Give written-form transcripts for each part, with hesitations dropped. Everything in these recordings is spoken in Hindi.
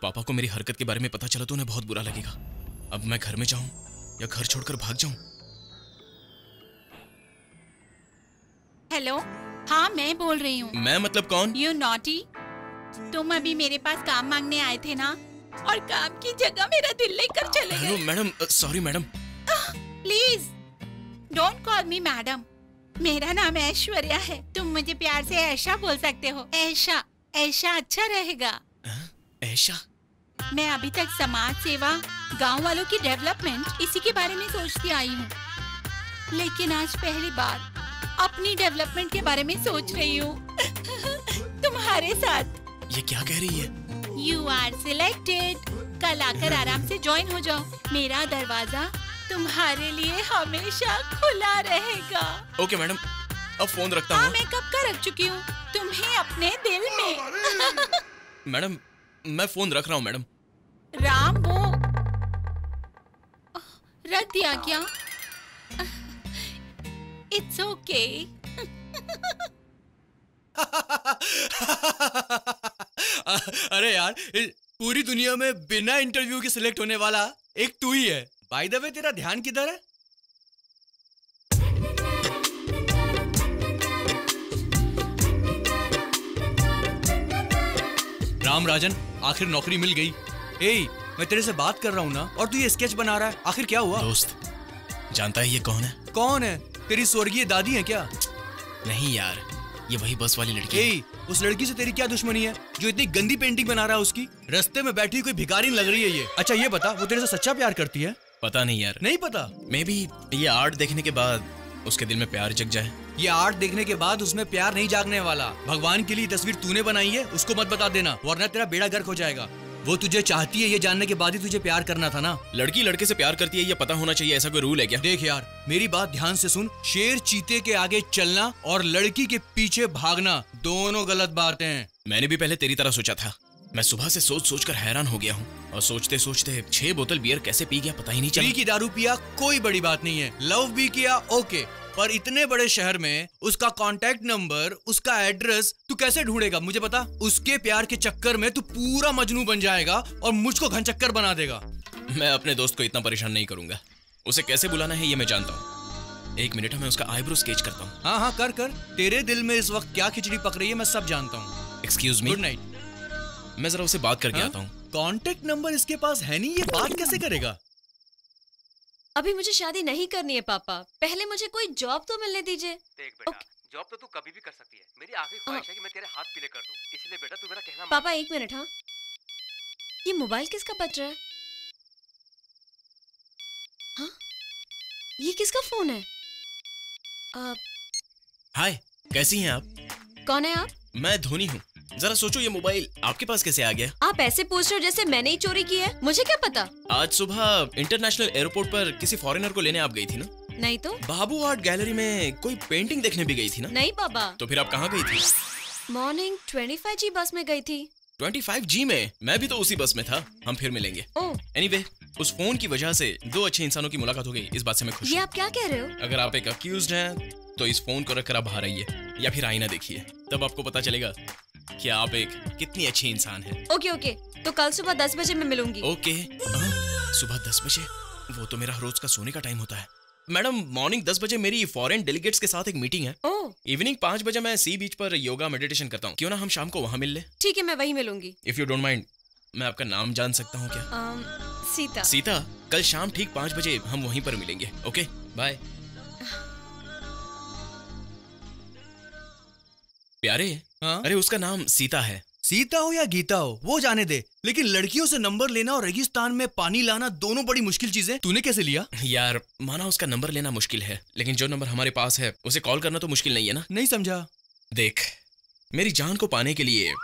पापा को मेरी हरकत के बारे में पता चला तो उन्हें बहुत बुरा लगेगा। अब मैं घर में जाऊं या घर छोड़कर भाग जाऊं? हेलो, हाँ मैं बोल रही हूँ। मैं मतलब कौन? यू नॉटी, तुम अभी मेरे पास काम मांगने आए थे ना, और काम की जगह मेरा दिल लेकर चले गए। Hello madam, sorry madam. Please don't call me madam, मेरा नाम ऐश्वर्या है। तुम मुझे प्यार से ऐशा बोल सकते हो। ऐशा, ऐशा अच्छा रहेगा। ऐशा? मैं अभी तक समाज सेवा, गांव वालों की डेवलपमेंट, इसी के बारे में सोचती आई हूँ, लेकिन आज पहली बार अपनी डेवलपमेंट के बारे में सोच रही हूँ तुम्हारे साथ। ये क्या कह रही है? You are selected। कल आकर आराम से ज्वाइन हो जाओ। मेरा दरवाजा तुम्हारे लिए हमेशा खुला रहेगा। ओके मैडम, अब फोन रखता हूँ। हाँ, मैं कब का रख चुकी हूँ तुम्हें अपने दिल में। मैडम मैं फोन रख रहा हूँ मैडम। राम, वो रख दिया क्या? It's okay. अरे यार, पूरी दुनिया में बिना इंटरव्यू के सिलेक्ट होने वाला एक तू ही है। बाय द वे, तेरा ध्यान किधर है? राम राजन, आखिर नौकरी मिल गई। ए, मैं तेरे से बात कर रहा हूँ ना, और तू ये स्केच बना रहा है। आखिर क्या हुआ? दोस्त, जानता है ये कौन है? कौन है? तेरी स्वर्गीय दादी है क्या? नहीं यार, ये वही बस वाली लड़की है। ए, उस लड़की से तेरी क्या दुश्मनी है जो इतनी गंदी पेंटिंग बना रहा है उसकी? रास्ते में बैठी कोई भिखारी लग रही है ये। अच्छा ये बता, वो तेरे से सच्चा प्यार करती है? पता नहीं यार। नहीं पता? मे बी ये आर्ट देखने के बाद उसके दिल में प्यार जग जाए। ये आर्ट देखने के बाद उसमें प्यार नहीं जागने वाला। भगवान के लिए तस्वीर तूने बनाई है, उसको मत बता देना, वरना तेरा बेड़ा गर्क हो जाएगा। वो तुझे चाहती है ये जानने के बाद ही तुझे प्यार करना था ना। लड़की लड़के से प्यार करती है ये पता होना चाहिए, ऐसा कोई रूल है क्या? देख यार, मेरी बात ध्यान से सुन। शेर चीते के आगे चलना और लड़की के पीछे भागना दोनों गलत बातें हैं। मैंने भी पहले तेरी तरह सोचा था। मैं सुबह से सोच सोच कर हैरान हो गया हूँ, और सोचते सोचते 6 बोतल बियर कैसे पी गया पता ही नहीं चला। फ्री की दारू पिया कोई बड़ी बात नहीं है, लव भी किया ओके, पर इतने बड़े शहर में उसका कांटेक्ट नंबर, उसका एड्रेस तू कैसे ढूंढेगा? मुझे बता। उसके प्यार के चक्कर में तू पूरा मजनू बन जाएगा और मुझको घनचक्कर बना देगा। मैं अपने दोस्त को इतना परेशान नहीं करूंगा। उसे कैसे बुलाना है ये मैं जानता हूँ। 1 मिनट में उसका आईब्रो स्केच करता हूँ। हाँ हाँ कर कर। तेरे दिल में इस वक्त क्या खिचड़ी पक रही है मैं सब जानता हूँ। Excuse me. Good night. मैं जरा उसे बात करके आता हूँ। कांटेक्ट नंबर इसके पास है नहीं, ये बात कैसे करेगा? अभी मुझे शादी नहीं करनी है पापा, पहले मुझे कोई जॉब तो मिलने दीजिए। देख बेटा, जॉब तो तू कभी भी कर सकती है। मेरी आखिरी ख्वाहिश है कि मैं तेरे हाथ पीले कर दूं, इसलिए बेटा तू मेरा कहना मान। पापा 1 मिनट। हाँ, ये मोबाइल किसका बज रहा है? हाँ, ये किसका फोन है? हाय, कैसी हैं आप? कौन है आप? मैं धोनी हूँ। जरा सोचो ये मोबाइल आपके पास कैसे आ गया? आप ऐसे पूछ रहे हो जैसे मैंने ही चोरी की है। मुझे क्या पता? आज सुबह इंटरनेशनल एयरपोर्ट पर किसी फॉरेनर को लेने आप गई थी ना? नहीं तो। बाबू आर्ट गैलरी में कोई पेंटिंग देखने भी गई थी ना? नहीं बाबा। तो फिर आप कहाँ गई थी? मॉर्निंग 25G बस में गई थी। 25G में? मैं भी तो उसी बस में था। हम फिर मिलेंगे। एनीवे, उस फोन की वजह से 2 अच्छे इंसानों की मुलाकात हो गई, इस बात से मैं खुश हूँ। ये आप क्या कह रहे हो? अगर आप एक अक्यूज्ड हैं तो इस फोन को रखकर आप बाहर आइए या फिर आईना देखिए, तब आपको पता चलेगा कि आप एक कितनी अच्छी इंसान हैं। ओके ओके, तो कल सुबह 10 बजे मैं मिलूंगी। ओके। सुबह 10 बजे? वो तो मेरा रोज का सोने का टाइम होता है। मैडम, मॉर्निंग 10 बजे मेरी फॉरेन डेलीगेट्स के साथ एक मीटिंग है। इवनिंग 5 बजे मैं सी बीच पर योगा मेडिटेशन करता हूँ। क्यों ना हम शाम को वहाँ मिल ले? ठीक है, मैं वहीं मिलूंगी। इफ यू डोंट माइंड, मैं आपका नाम जान सकता हूँ क्या? सीता। सीता, कल शाम ठीक 5 बजे हम वहीं पर मिलेंगे। Okay, bye. प्यारे, अरे उसका नाम सीता है। सीता हो या गीता हो वो जाने दे, लेकिन लड़कियों से नंबर लेना और रेगिस्तान में पानी लाना दोनों बड़ी मुश्किल चीजें। तूने कैसे लिया? यार, माना उसका नंबर लेना मुश्किल है, लेकिन जो नंबर हमारे पास है उसे कॉल करना तो मुश्किल नहीं है ना? नहीं समझा। देख, मेरी जान को पाने के लिए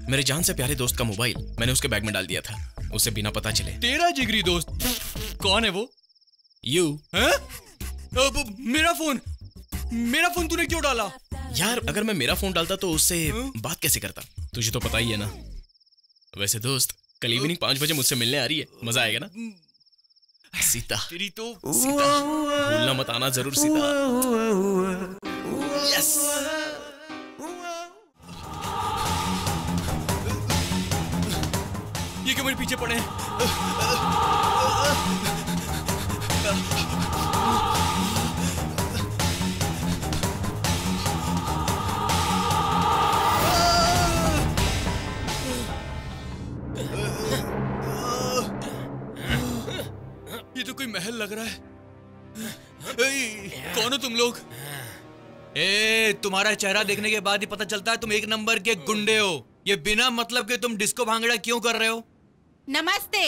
मेरे जान से प्यारे दोस्त का मोबाइल मैंने उसके बैग में डाल दिया था, उसे बिना पता चले। तेरा जिगरी दोस्त? कौन है वो? यू। मेरा फोन तूने क्यों डाला? यार, अगर मैं मेरा फोन डालता तो उससे बात कैसे करता? तुझे तो पता ही है ना। वैसे दोस्त, कल इवनिंग 5 बजे मुझसे मिलने आ रही है, मजा आएगा ना? सीता, तेरी तो सीता, भूलना मत आना जरूर सीता। यस। मेरे पीछे पड़े हैं। ये तो कोई महल लग रहा है। कौन हो तुम लोग? तुम्हारा चेहरा देखने के बाद ही पता चलता है तुम एक नंबर के गुंडे हो। ये बिना मतलब के तुम डिस्को भांगड़ा क्यों कर रहे हो? नमस्ते।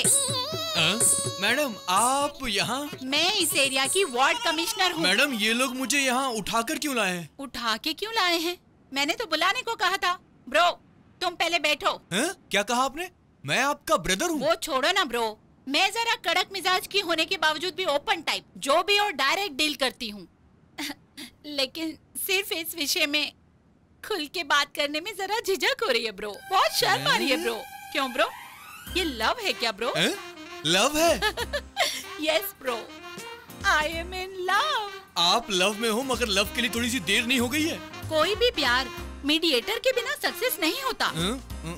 मैडम आप यहाँ? मैं इस एरिया की वार्ड कमिश्नर हूँ। मैडम ये लोग मुझे यहाँ उठाकर क्यों लाए हैं? उठा के क्यों लाए हैं? मैंने तो बुलाने को कहा था। ब्रो तुम पहले बैठो। क्या कहा आपने? मैं आपका ब्रदर हूँ। वो छोड़ो ना ब्रो, मैं जरा कड़क मिजाज की होने के बावजूद भी ओपन टाइप जो भी और डायरेक्ट डील करती हूँ। लेकिन सिर्फ इस विषय में खुल के बात करने में जरा झिझक हो रही है ब्रो। बहुत शर्म आ रही है ब्रो। क्यों ब्रो? ये लव है क्या ब्रो? लव है? Yes bro, I am in love. आप लव में हो मगर लव के लिए थोड़ी सी देर नहीं हो गई है? कोई भी प्यार मीडिएटर के बिना सक्सेस नहीं होता।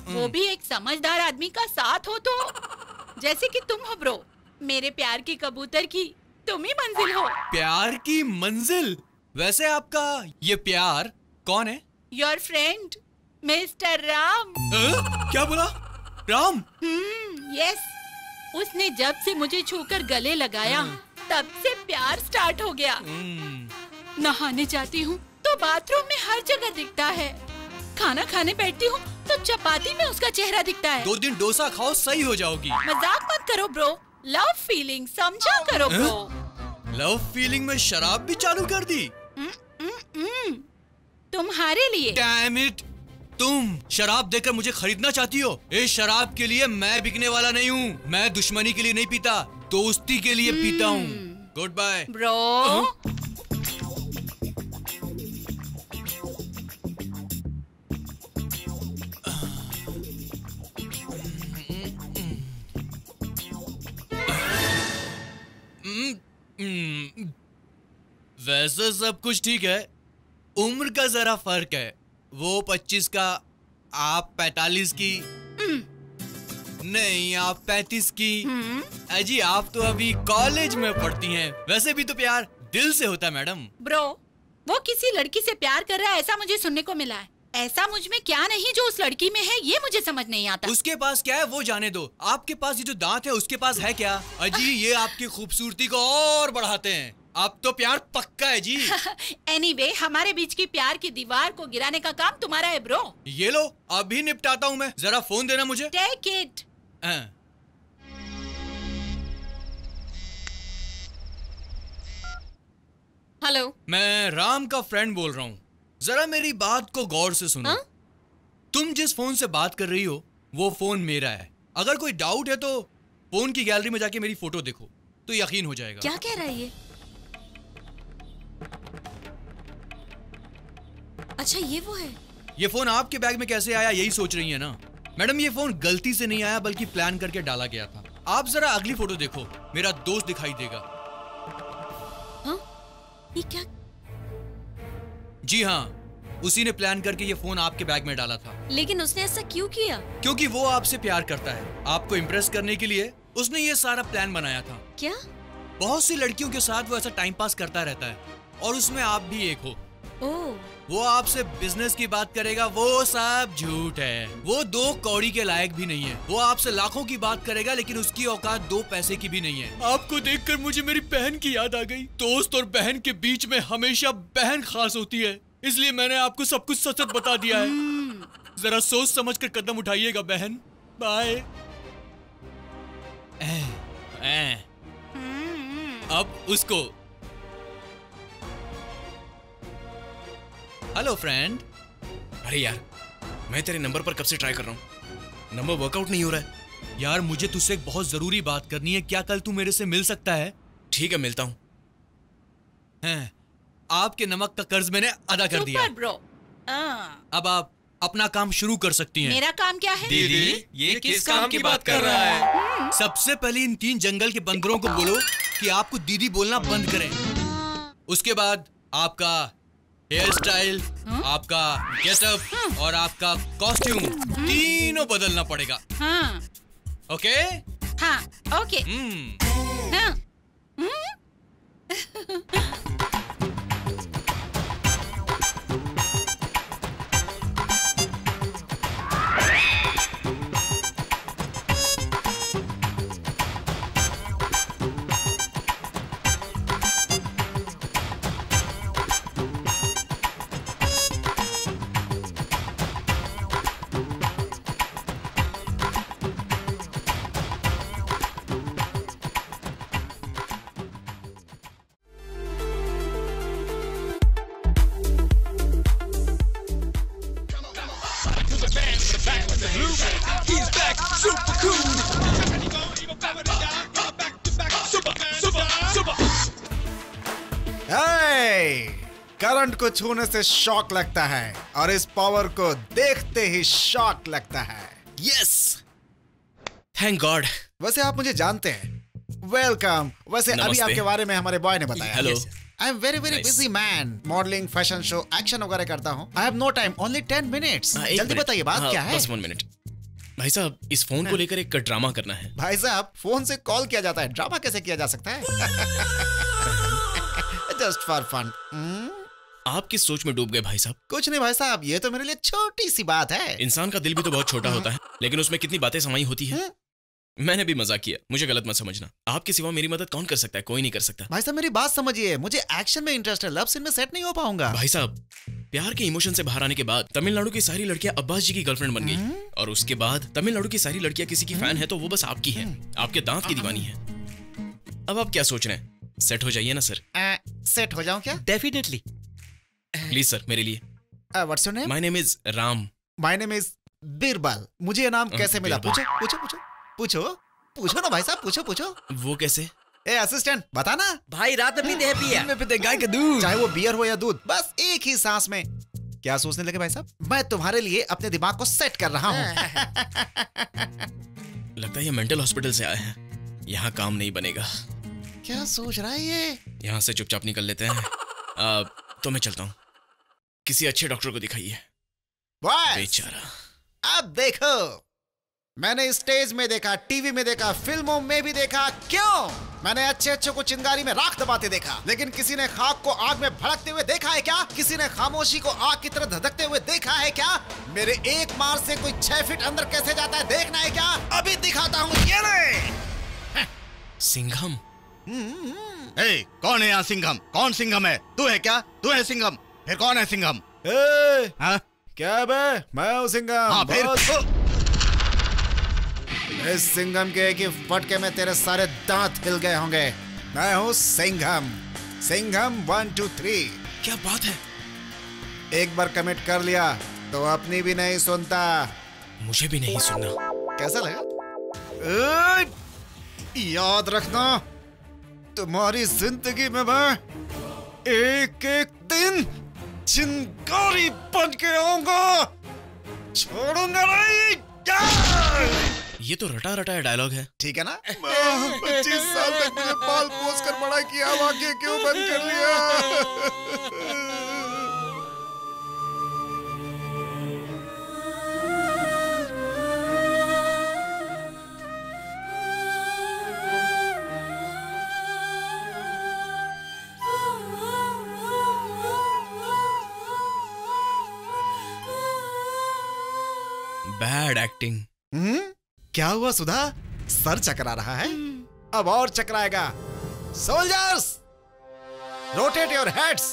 वो भी एक समझदार आदमी का साथ हो तो, जैसे कि तुम हो ब्रो। मेरे प्यार की कबूतर की तुम ही मंजिल हो। प्यार की मंजिल? वैसे आपका ये प्यार कौन है? Your friend mister Ram. क्या बोला? राम? यस। उसने जब से मुझे छूकर गले लगाया तब से प्यार स्टार्ट हो गया। नहाने जाती हूँ तो बाथरूम में हर जगह दिखता है। खाना खाने बैठती हूँ तो चपाती में उसका चेहरा दिखता है। 2 दिन डोसा खाओ सही हो जाओगी। मजाक मत करो ब्रो, लव फीलिंग समझा करो ब्रो। लव फीलिंग में शराब भी चालू कर दी? तुम्हारे लिए। डैम इट, तुम शराब देकर मुझे खरीदना चाहती हो? इस शराब के लिए मैं बिकने वाला नहीं हूँ। मैं दुश्मनी के लिए नहीं पीता, दोस्ती के लिए पीता हूँ। Goodbye bro. वैसे सब कुछ ठीक है, उम्र का जरा फर्क है। वो 25 का, आप 45 की। नहीं आप 35 की। अजी आप तो अभी कॉलेज में पढ़ती हैं। वैसे भी तो प्यार दिल से होता है मैडम। ब्रो वो किसी लड़की से प्यार कर रहा है ऐसा मुझे सुनने को मिला है। ऐसा मुझ में क्या नहीं जो उस लड़की में है ये मुझे समझ नहीं आता। उसके पास क्या है वो जाने दो, आपके पास ये जो दांत है उसके पास है क्या? अजी ये आपकी खूबसूरती को और बढ़ाते हैं। आप तो प्यार पक्का है जी। एनीवे, हमारे बीच की प्यार की दीवार को गिराने का काम तुम्हारा है ब्रो। ये लो अभी निपटाता हूँ मैं, जरा फोन देना मुझे। Take it. हेलो, मैं राम का फ्रेंड बोल रहा हूँ। जरा मेरी बात को गौर से सुनो। तुम जिस फोन से बात कर रही हो वो फोन मेरा है। अगर कोई डाउट है तो फोन की गैलरी में जाके मेरी फोटो देखो तो यकीन हो जाएगा। क्या कह रहा है ये? अच्छा ये वो है। ये फोन आपके बैग में कैसे आया यही सोच रही है ना? मैडम ये फोन गलती से नहीं आया बल्कि प्लान करके डाला गया था। आप जरा अगली फोटो देखो, मेरा दोस्त दिखाई देगा। हाँ? ये क्या? जी हाँ, उसी ने प्लान करके ये फोन आपके बैग में डाला था। लेकिन उसने ऐसा क्यों किया? क्योंकि वो आपसे प्यार करता है। आपको इम्प्रेस करने के लिए उसने ये सारा प्लान बनाया था। क्या? बहुत सी लड़कियों के साथ वो ऐसा टाइम पास करता रहता है और उसमें आप भी एक हो। ओह। वो आपसे बिजनेस की बात करेगा, वो सब झूठ है। वो 2 कौड़ी के लायक भी नहीं है। वो आपसे लाखों की बात करेगा लेकिन उसकी औकात 2 पैसे की भी नहीं है। आपको देखकर मुझे मेरी बहन की याद आ गई। दोस्त और बहन के बीच में हमेशा बहन खास होती है, इसलिए मैंने आपको सब कुछ सच सच बता दिया है। जरा सोच समझ कर कदम उठाइएगा बहन। बाय। अब उसको हेलो फ्रेंड। अरे यार, मैं तेरे नंबर पर कब से ट्राई कर रहा हूँ, नंबर वर्कआउट नहीं हो रहा है। यार मुझे तुझसे एक बहुत जरूरी बात करनी है। क्या कल तू मेरे से मिल सकता है? ठीक है, मिलता हूँ। आपके नमक का कर्ज मैंने अदा कर दिया। ब्रो। अब आप अपना काम शुरू कर सकती हैं। मेरा काम क्या है? दीदी, ये किस काम की बात कर रहा है? सबसे पहले इन 3 जंगल के बंदरों को बोलो कि आपको दीदी बोलना बंद करें। उसके बाद आपका हेयर स्टाइल, आपका गेटअप और आपका कॉस्ट्यूम तीनों बदलना पड़ेगा। हाँ। ओके? हाँ, ओके। हाँ। करंट को छूने से शॉक लगता है और इस पावर को देखते ही शॉक लगता है। Yes, thank God. वैसे आप मुझे जानते हैं। वेलकम। वैसे अभी आपके बारे में हमारे बॉय ने बताया। Hello. I am very busy man. Modelling, fashion show, action वगैरह करता हूँ। I have no time, only 10 minutes. जल्दी बताइए बात क्या है? बस 1 मिनट। भाई साहब, इस फोन को लेकर एक ड्रामा करना है। भाई साहब, फोन से कॉल किया जाता है, ड्रामा कैसे किया जा सकता है? Just for fun. आप किस सोच में डूब गए भाई साहब? कुछ नहीं भाई साहब, ये तो मेरे लिए छोटी सी बात है। इंसान का दिल भी तो बहुत छोटा होता है, लेकिन उसमें कितनी बातें समाई होती है। मैंने भी मजाक किया, मुझे गलत मत समझना। आपके सिवा मेरी मदद कौन कर सकता है? कोई नहीं कर सकता। भाई साहब मेरी बात समझिए, मुझे एक्शन में इंटरेस्ट है, लव सीन में सेट नहीं हो पाऊंगा। भाई साहब, प्यार के इमोशन से बाहर आने के बाद तमिलनाडु की सारी लड़कियां अब्बास जी की गर्लफ्रेंड बन गई, और उसके बाद तमिलनाडु की सारी लड़कियां किसी की फैन है तो वो बस आपकी है, आपके दांत की दीवानी है। अब आप क्या सोच रहे हैं? सेट हो जाइए ना सर। सेट हो जाऊं क्या? डेफिनेटली। प्लीज सर, मेरे लिए। What's your name? My name is Ram. My name is Birbal. मुझे ये नाम कैसे मिला? पूछो पूछो पूछो पूछो पूछो ना भाई साहब, पूछो पूछो। वो कैसे? ए असिस्टेंट, बता ना। भाई रात में पीते हैं पिया। में पीते गाय का दूध। चाहे वो बियर हो या दूध, बस एक ही सांस में। क्या सोचने लगे भाई साहब? मैं तुम्हारे लिए अपने दिमाग को सेट कर रहा हूँ। लगता है ये मेंटल हॉस्पिटल से आया है, यहाँ काम नहीं बनेगा। क्या सोच रहा है ये? यहाँ से चुपचाप निकल लेते हैं। तो मैं चलता हूँ, किसी अच्छे डॉक्टर को दिखाइए। बेचारा। अब देखो, मैंने स्टेज में देखा, टीवी में देखा, फिल्मों में भी देखा। क्यों? मैंने अच्छे अच्छों को चिंगारी में राख दबाते देखा, लेकिन किसी ने खाक को आग में भड़कते हुए देखा है क्या? किसी ने खामोशी को आग की तरह धधकते हुए देखा है क्या? मेरे एक मार से कोई 6 फीट अंदर कैसे जाता है देखना है क्या? अभी दिखाता हूँ, ये ले। सिंघम। कौन है यहाँ सिंघम? कौन सिंघम है? तू है क्या? तू है सिंघम? फिर कौन है सिंघम? क्या बे? मैं हूँ सिंघम। हाँ, फिर इस सिंघम के एक ही फटके में तेरे सारे दांत हिल गए होंगे। मैं हूँ सिंघम। सिंघम 1 2 3। क्या बात है? एक बार कमिट कर लिया तो अपनी भी नहीं सुनता। मुझे भी नहीं सुनना। कैसा लगा? याद रखना, तुम्हारी जिंदगी में मैं एक एक दिन चिंगारी बन के आऊंगा, छोड़ूंगा नहीं। ये तो रटा रटाया डायलॉग है। ठीक है ना? 25 साल तक मुझे पाल पोस कर बड़ा किया, आंखें क्यों बंद कर लिया? Bad acting. क्या हुआ सुधा? सर चकरा रहा है? अब और चकराएगा। Soldiers, rotate your heads.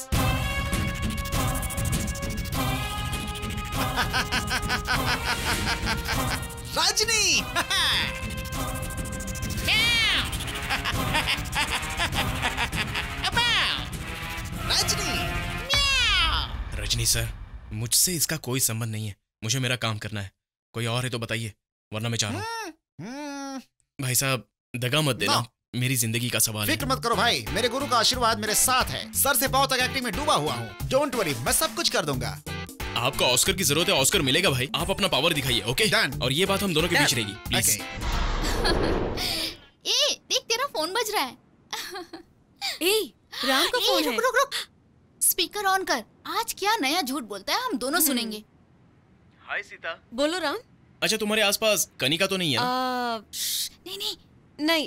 Rajni. Rajni. Rajni sir, मुझसे इसका कोई संबंध नहीं है। मुझे मेरा काम करना है। कोई और है तो बताइए, वरना मैं चाह रहा हूँ। भाई साहब, दगा मत देना, मेरी जिंदगी का सवाल है। फिक्र मत करो भाई, मेरे गुरु का आशीर्वाद मेरे साथ है। सर से पांव तक एक्टिंग में डूबा हुआ हूँ। डोंट वरी, मैं सब कुछ कर दूंगा। आपको ऑस्कर की जरूरत है, ऑस्कर मिलेगा भाई। आप अपना पावर दिखाइए, ओके? और ये बात हम दोनों के बीच रहेगी, प्लीज। ए, देख तेरा फोन बज रहा है। ए, राम का फोन है। रुक रुक, स्पीकर ऑन कर। आज क्या नया झूठ बोलता है, हम दोनों सुनेंगे। हाय सीता। बोलो राम। अच्छा, तुम्हारे आसपास कनिका तो नहीं है ना?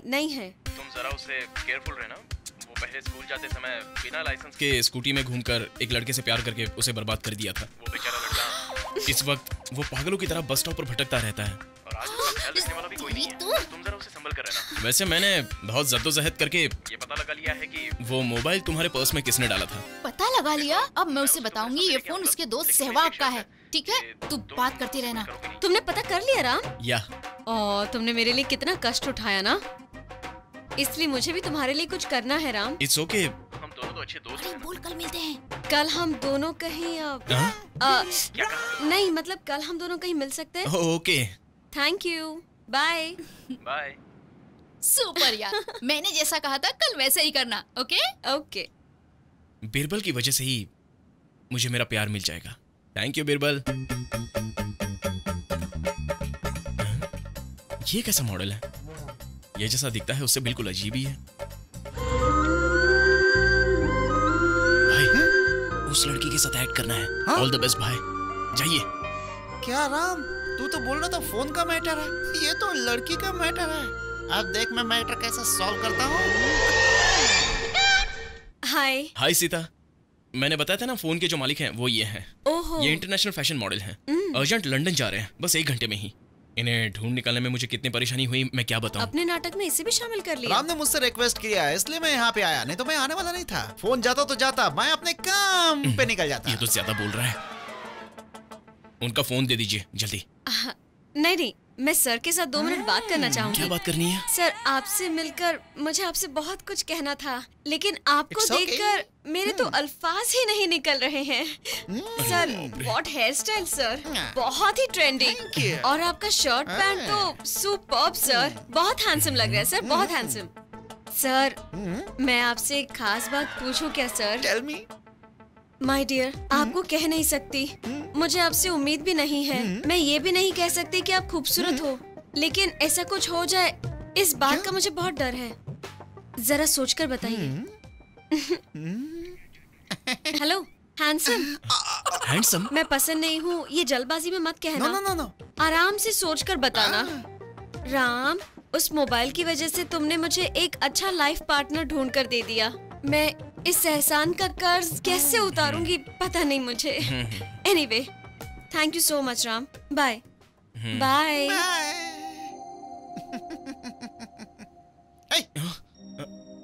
नहीं है। तुम जरा उससे केयरफुल रहना। वो पहले स्कूल जाते समय बिना लाइसेंस के स्कूटी में घूमकर एक लड़के से प्यार करके उसे बर्बाद कर दिया था। वो बेचारा लड़का इस वक्त वो पागलों की तरह बस स्टॉप पर भटकता रहता है और आज उसका ख्याल रखने वाला भी कोई नहीं है। तुम जरा उसे संभल कर रहना। वैसे मैंने बहुत जद्दोजहद करके ये पता लगा लिया है कि वो मोबाइल तुम्हारे पर्स में किसने डाला था। पता लगा लिया? अब मैं उसे बताऊंगी ये फोन उसके दोस्त सहवाग का है। ठीक है, तू बात करती रहना। तुमने पता कर लिया राम? या तुमने मेरे लिए कितना कष्ट उठाया ना, इसलिए मुझे भी तुम्हारे लिए कुछ करना है राम। इट्स ओके, हम दोनों तो अच्छे दोस्त हैं। बोल, कल मिलते हैं। कल हम दोनों कहीं नहीं, मतलब कल हम दोनों कहीं मिल सकते हैं। Okay, thank you, bye bye. Super यार, मैंने जैसा कहा था कल वैसे ही करना। Okay okay. बिरबल की वजह से ही मुझे मेरा प्यार मिल जाएगा। Thank you Birbal. ये कैसा मॉडल है? ये जैसा दिखता है उससे बिल्कुल अजीब ही है। भाई, उस लड़की के साथ ऐड करना है। ऑल द बेस्ट भाई, जाइए। क्या राम, तू तो बोल रहा था फोन का मैटर है, ये तो लड़की का मैटर है। अब देख मैं मैटर कैसे सॉल्व करता हूँ। हाय। हाय सीता, मैंने बताया था ना फोन के जो मालिक हैं वो ये हैं। ओहो। ये इंटरनेशनल फैशन मॉडल हैं। अर्जेंट लंदन जा रहे हैं, बस 1 घंटे में ही। इन्हें ढूंढ निकालने में मुझे कितनी परेशानी हुई मैं क्या बताऊं। अपने नाटक में इसे भी शामिल कर लिया। राम ने मुझसे रिक्वेस्ट किया है इसलिए मैं यहाँ पे आया, नहीं तो मैं आने वाला नहीं था। फोन जाता तो जाता, मैं अपने काम पे निकल जाता। ये तो ज्यादा बोल रहा है। उनका फोन दे दीजिए जल्दी। नहीं, मैं सर के साथ 2 मिनट बात करना चाहूंगी। क्या बात करनी है? सर, आपसे मिलकर मुझे आपसे बहुत कुछ कहना था, लेकिन आपको देखकर मेरे तो अल्फाज ही नहीं निकल रहे हैं। Sir, what hair style sir, बहुत ही ट्रेंडिंग। और आपका शर्ट पैंट तो सुपर्ब सर, बहुत हैंडसम लग रहा है सर, बहुत हैंडसम। सर, मैं आपसे एक खास बात पूछूं क्या sir? Tell me. My dear, आपको कह नहीं सकती, मुझे आपसे उम्मीद भी नहीं है। मैं ये भी नहीं कह सकती कि आप खूबसूरत हो, लेकिन ऐसा कुछ हो जाए इस बात का मुझे बहुत डर है। जरा सोचकर बताइए। Hello handsome. हैंडसम? मैं पसंद नहीं हूँ, ये जल्दबाजी में मत कहना। नो। आराम से सोचकर बताना। राम, उस मोबाइल की वजह से तुमने मुझे एक अच्छा लाइफ पार्टनर ढूंढ कर दे दिया। मैं इस एहसान का कर्ज कैसे उतारूंगी पता नहीं मुझे। Anyway, thank you so much Ram. Bye bye.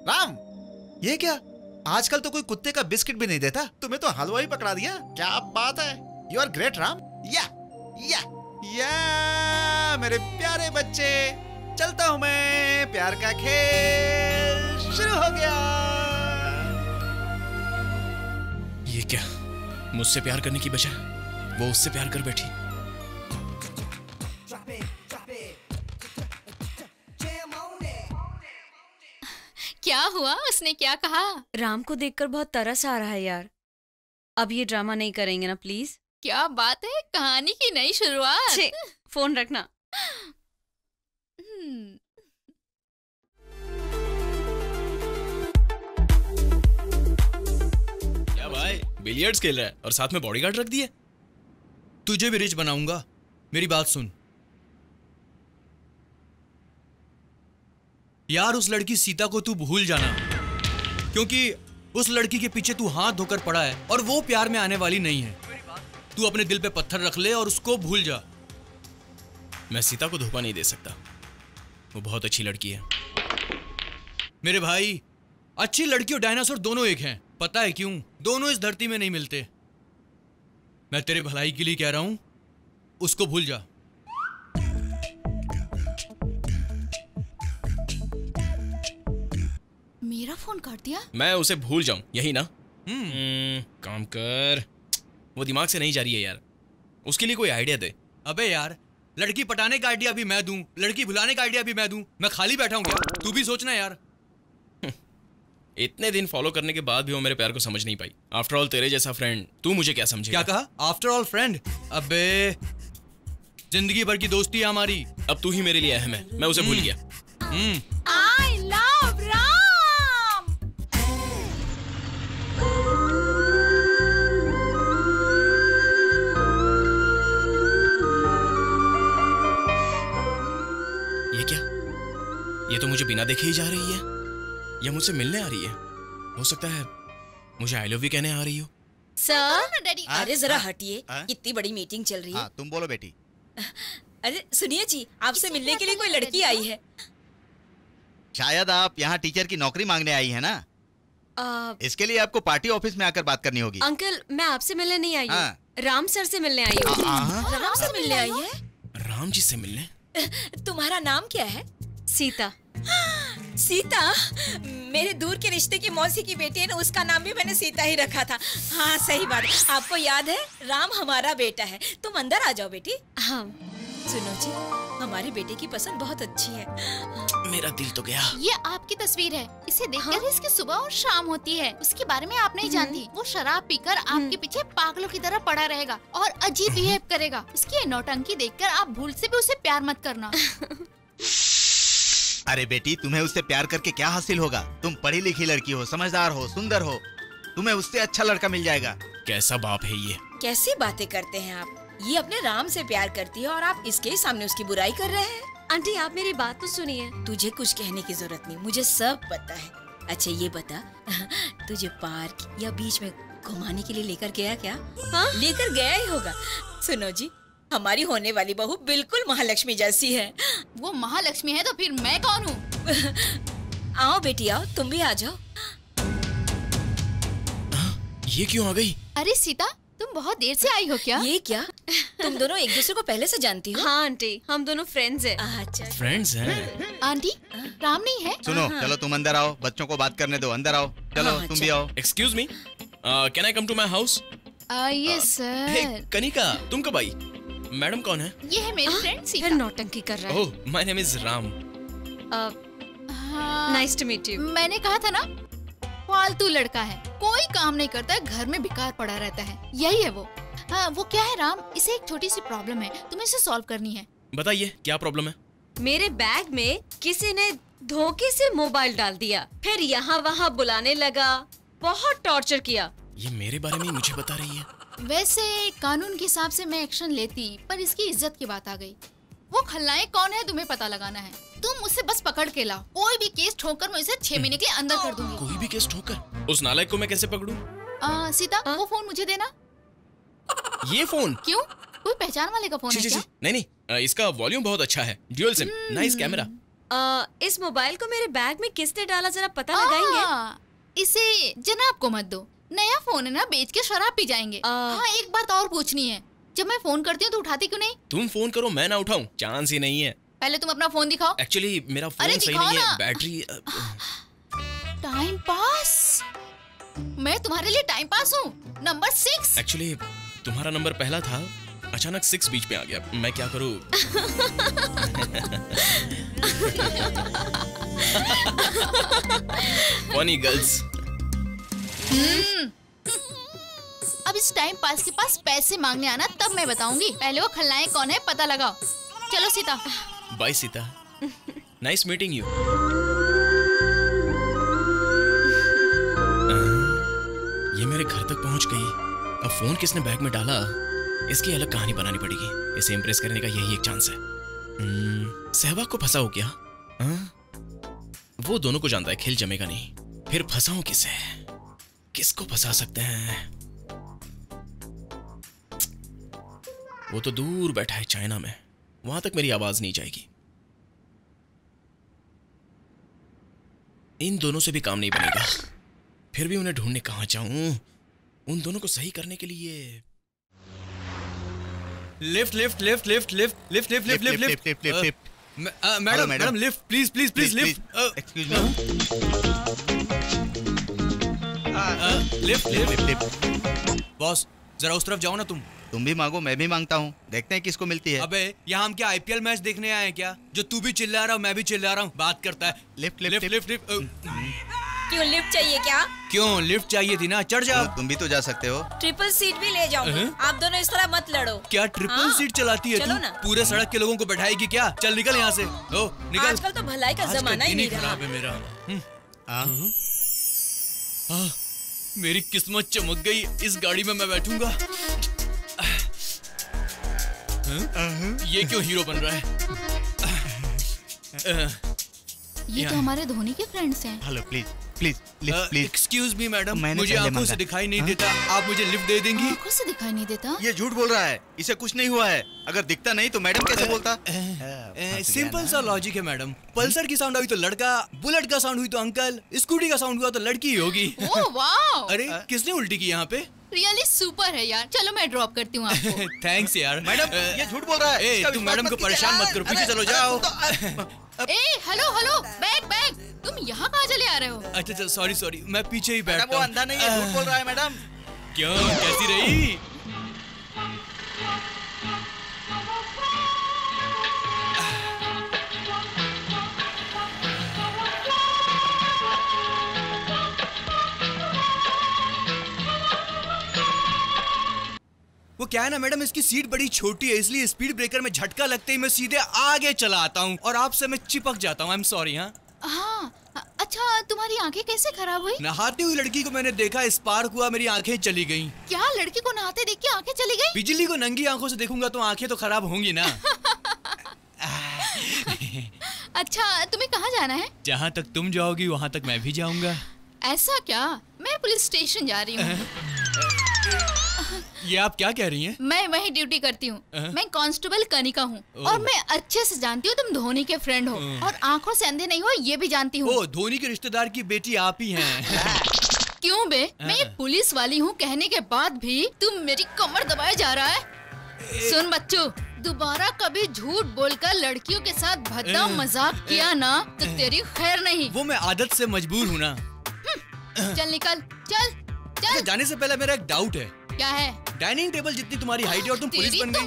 Ram, ये क्या? आजकल तो कोई कुत्ते का बिस्किट भी नहीं देता, तुम्हें तो हलवा ही पकड़ा दिया। क्या बात है, यू आर ग्रेट राम। या मेरे प्यारे बच्चे, चलता हूँ मैं, प्यार का खेल शुरू हो गया। ये क्या, मुझसे प्यार करने की बजाय वो उससे प्यार कर बैठी। क्या हुआ? उसने क्या कहा? राम को देखकर बहुत तरस आ रहा है यार। अब ये ड्रामा नहीं करेंगे ना प्लीज? क्या बात है, कहानी की नई शुरुआत। फोन रखना। क्या भाई, बिलियर्ड्स खेल रहा है और साथ में बॉडीगार्ड रख दिए? तुझे भी रिच बनाऊंगा, मेरी बात सुन यार। उस लड़की सीता को तू भूल जाना, क्योंकि उस लड़की के पीछे तू हाथ धोकर पड़ा है और वो प्यार में आने वाली नहीं है। तू अपने दिल पे पत्थर रख ले और उसको भूल जा। मैं सीता को धोखा नहीं दे सकता, वो बहुत अच्छी लड़की है। मेरे भाई, अच्छी लड़की और डायनासोर दोनों एक हैं। पता है क्यों? दोनों इस धरती में नहीं मिलते। मैं तेरे भलाई के लिए कह रहा हूं, उसको भूल जा। मेरा फोन काट दिया? मैं उसे भूल जाऊं, यही ना? काम कर, वो दिमाग से नहीं जा रही है यार। उसके लिए कोई आइडिया दे। अबे यार, लड़की पटाने का आइडिया भी मैं दूं, लड़की भुलाने का आइडिया भी मैं दूं। मैं खाली बैठा हूं क्या? तू भी सोचना यार। इतने दिन फॉलो करने के बाद भी वो मेरे प्यार को समझ नहीं पाई। आफ्टर ऑल तेरे जैसा फ्रेंड, तू मुझे क्या समझेगा? क्या कहा? After all friend? अबे, जिंदगी भर की दोस्ती है हमारी। अब तू ही मेरे लिए अहम है, मैं उसे भूल गया। I love Ram. मुझे बिना देखे ही जा रही है या मुझसे मिलने आ रही है? हो सकता है मुझे आई लव यू कहने आ रही हो। Sir daddy. अरे जरा हटिए, कितनी बड़ी मीटिंग चल रही है। तुम बोलो बेटी। अरे सुनिए जी, आपसे मिलने के लिए कोई लड़की आई है। शायद आप यहाँ टीचर की नौकरी मांगने आई है ना? इसके लिए आपको पार्टी ऑफिस में आकर बात करनी होगी। अंकल, मैं आपसे मिलने नहीं आई हूँ, राम सर से मिलने आई हूँ। राम से मिलने आई है? राम जी से मिलने? तुम्हारा नाम क्या है? सीता। सीता? मेरे दूर के रिश्ते की मौसी की बेटी है ना, उसका नाम भी मैंने सीता ही रखा था। हाँ सही बात। आपको याद है, राम हमारा बेटा है। तुम अंदर आ जाओ बेटी। हाँ। सुनो जी, हमारे बेटे की पसंद बहुत अच्छी है। मेरा दिल तो गया। ये आपकी तस्वीर है, इसे देखकर इसकी सुबह और शाम होती है। उसके बारे में आप नहीं जानती। वो शराब पीकर आपके पीछे पागलों की तरह पड़ा रहेगा और अजीब बिहेव करेगा। उसकी ये नौटंकी देखकर आप भूल से भी उसे प्यार मत करना। अरे बेटी, तुम्हें उससे प्यार करके क्या हासिल होगा? तुम पढ़ी लिखी लड़की हो, समझदार हो, सुंदर हो, तुम्हें उससे अच्छा लड़का मिल जाएगा। कैसा बाप है ये? कैसी बातें करते हैं आप? ये अपने राम से प्यार करती है और आप इसके सामने उसकी बुराई कर रहे हैं। आंटी, आप मेरी बात तो सुनिए। तुझे कुछ कहने की जरूरत नहीं, मुझे सब पता है। अच्छा ये बता, तुझे पार्क या बीच में घुमाने के लिए लेकर गया क्या? हाँ? लेकर गया ही होगा। सुनो जी, हमारी होने वाली बहू बिल्कुल महालक्ष्मी जैसी है। वो महालक्ष्मी है तो फिर मैं कौन हूँ? आओ बेटी आओ, तुम भी आ जाओ। ये क्यों आ गई? अरे सीता, तुम बहुत देर से आई हो क्या? ये क्या? तुम दोनों एक दूसरे को पहले से जानती हो? हाँ आंटी, हम दोनों फ्रेंड्स हैं। अच्छा। फ्रेंड्स हैं? आंटी, राम नहीं है? सुनो, चलो तुम अंदर आओ, बच्चों को बात करने दो। अंदर आओ, चलो तुम भी आओ। Excuse me, can I come to my house? Yes sir. Kanika, तुम कब आई? मैडम कौन है? ये है मेरी फ्रेंड सीता। नौटंकी कर रहा है। Oh, my name is Ram. Nice to meet you. मैंने कहा था ना, फालतू लड़का है, कोई काम नहीं करता है, घर में बेकार पड़ा रहता है। यही है वो। हाँ, वो क्या है राम, इसे एक छोटी सी प्रॉब्लम है, तुम्हें इसे सॉल्व करनी है। बताइए क्या प्रॉब्लम है? मेरे बैग में किसी ने धोखे से मोबाइल डाल दिया, फिर यहाँ वहाँ बुलाने लगा, बहुत टॉर्चर किया। ये मेरे बारे में मुझे बता रही है। वैसे कानून के हिसाब से मैं एक्शन लेती, पर इसकी इज्जत की बात आ गई। वो खलनायक कौन है तुम्हें पता लगाना है। तुम मुझसे बस पकड़ के लाओ, कोई भी केस ठोकर मैं इसे 6 महीने के अंदर कर दूंगी। कोई भी केस ठोकर? उस नालायक को मैं कैसे पकड़ूं? सीता, वो फोन मुझे देना। ये फोन? क्यों, कोई पहचान वाले का फोन है क्या? नहीं, इसका वॉल्यूम बहुत अच्छा है, ड्यूल सिम, नाइस कैमरा। इस मोबाइल को मेरे बैग में किसने डाला, जरा पता लगाएंगे? इसे जनाब को मत दो, नया फोन है ना, बेच के शराब पी जाएंगे। हाँ, एक बात और पूछनी है, जब मैं फोन करती हूँ तो उठाती क्यों नहीं? तुम फोन करो, मैं ना उठाऊं, चांस ही नहीं है। पहले तुम अपना फोन दिखाओ। एक्चुअली मेरा फोन सही नहीं है, बैटरी। Time pass? मैं तुम्हारे लिए टाइम पास हूँ? नंबर 6। एक्चुअली तुम्हारा नंबर पहला था, अचानक 6 बीच में आ गया, मैं क्या करूँ? Funny girls. अब इस टाइम पास के पास पैसे मांगने आना, तब मैं बताऊंगी। पहले वो खलनायक कौन है पता लगाओ। चलो Sita. Bye Sita, nice meeting you. ये मेरे घर तक पहुंच गई। अब फोन किसने बैग में डाला, इसकी अलग कहानी बनानी पड़ेगी। इसे इम्प्रेस करने का यही एक चांस है। सहवाग को फंसा हो क्या? वो दोनों को जानता है, खेल जमेगा नहीं। फिर फंसाऊं किसे? किसको फंसा सकते हैं? वो तो दूर बैठा है चाइना में, वहां तक मेरी आवाज नहीं जाएगी। इन दोनों से भी काम नहीं बनेगा। फिर भी उन्हें ढूंढने कहां जाऊं? उन दोनों को सही करने के लिए lift lift lift lift lift lift lift lift lift lift lift madam lift please please please lift. Excuse me. Lift lift lift. Boss जरा उस तरफ जाओ ना तुम भी मांगो, मैं भी मांगता हूँ, देखते हैं किसको मिलती है। अबे यहाँ हम क्या आईपीएल मैच देखने आए हैं क्या, जो तू भी चिल्ला रहा हूँ मैं भी चिल्ला रहा हूँ, बात करता है। Lift lift lift lift. क्यों लिफ्ट चाहिए क्या? क्यों लिफ्ट चाहिए थी ना, चढ़ जाओ। तुम भी तो जा सकते हो। ट्रिपल सीट भी ले जाओ। आप दोनों इस तरह मत लड़ो। क्या ट्रिपल सीट चलाती है तू? पूरे सड़क के लोगों को बैठाएगी क्या? चल निकल यहाँ से। ओ निकल। आजकल तो भलाई का जमाना ही नहीं रहा। खराब है मेरा। मेरी किस्मत चमक गई, इस गाड़ी में मैं बैठूंगा। ये क्यों हीरो बन रहा है? ये तो हमारे धोनी के फ्रेंड्स हैं। Hello please please lift please. Excuse me madam, मैंने मुझे पहले आंखों से मांगा। दिखाई नहीं देता, आप मुझे लिफ्ट दे देंगी? आंखों से दिखाई नहीं देता? ये झूठ बोल रहा है, इसे कुछ नहीं हुआ है। अगर दिखता नहीं तो मैडम कैसे बोलता? सिंपल सा लॉजिक है मैडम। पल्सर की साउंड हुई तो लड़का, बुलेट का साउंड हुई तो अंकल, स्कूटी का साउंड हुआ तो लड़की ही होगी। Oh wow! अरे किसने उल्टी की यहाँ पे? रियली सुपर है यार। चलो मैं ड्रॉप करती हूँ आपको। थैंक्स यार। मैडम ये झूठ बोल रहा है। ए, इसका तुम विश्वास मैडम को मत कीजिए परेशान यार। मत करो, पीछे अरे, चलो जाओ। ए हेलो हेलो, बैग बैग, तुम यहाँ कहाँ चले आ रहे हो? अच्छा सॉरी सॉरी, मैं पीछे ही मैडम बैठता वो हूँ। अंधा नहीं है, झूठ बोल रहा है मैडम। क्यों, कैसी रही? वो क्या है ना मैडम, इसकी सीट बड़ी छोटी है, इसलिए स्पीड ब्रेकर में झटका लगते ही मैं सीधे आगे चला आता हूँ और आपसे मैं चिपक जाता हूँ। I am sorry. हाँ अच्छा, तुम्हारी आंखें कैसे खराब हुई? नहाती हुई लड़की को मैंने देखा, स्पार्क हुआ, मेरी आंखें चली गईं। क्या लड़की को नहाते देख के आंखें चली गई? बिजली को नंगी आंखों से देखूंगा तो आंखें तो खराब होंगी ना। अच्छा, तुम्हें कहाँ जाना है? जहाँ तक तुम जाओगी वहाँ तक मैं भी जाऊंगा। ऐसा क्या? मैं पुलिस स्टेशन जा रही हूँ। ये आप क्या कह रही हैं? मैं वहीं ड्यूटी करती हूँ। मैं कांस्टेबल कनिका हूँ और मैं अच्छे से जानती हूँ तुम धोनी के फ्रेंड हो और आंखों से अंधे नहीं हो, ये भी जानती हूँ। ओ, धोनी के रिश्तेदार की बेटी आप ही हैं। क्यों बे? मैं एक पुलिस वाली हूँ कहने के बाद भी तुम मेरी कमर दबाए जा रहा है। सुन बच्चों, दोबारा कभी झूठ बोलकर लड़कियों के साथ भद्दा मजाक किया ना तो तेरी खैर नहीं। वो मैं आदत से मजबूर हूँ ना। चल निकल, चल चल। जाने से पहले मेरा एक डाउट है। क्या है? डाइनिंग टेबल जितनी तुम्हारी हाइट है और तुम पुलिस बन गई।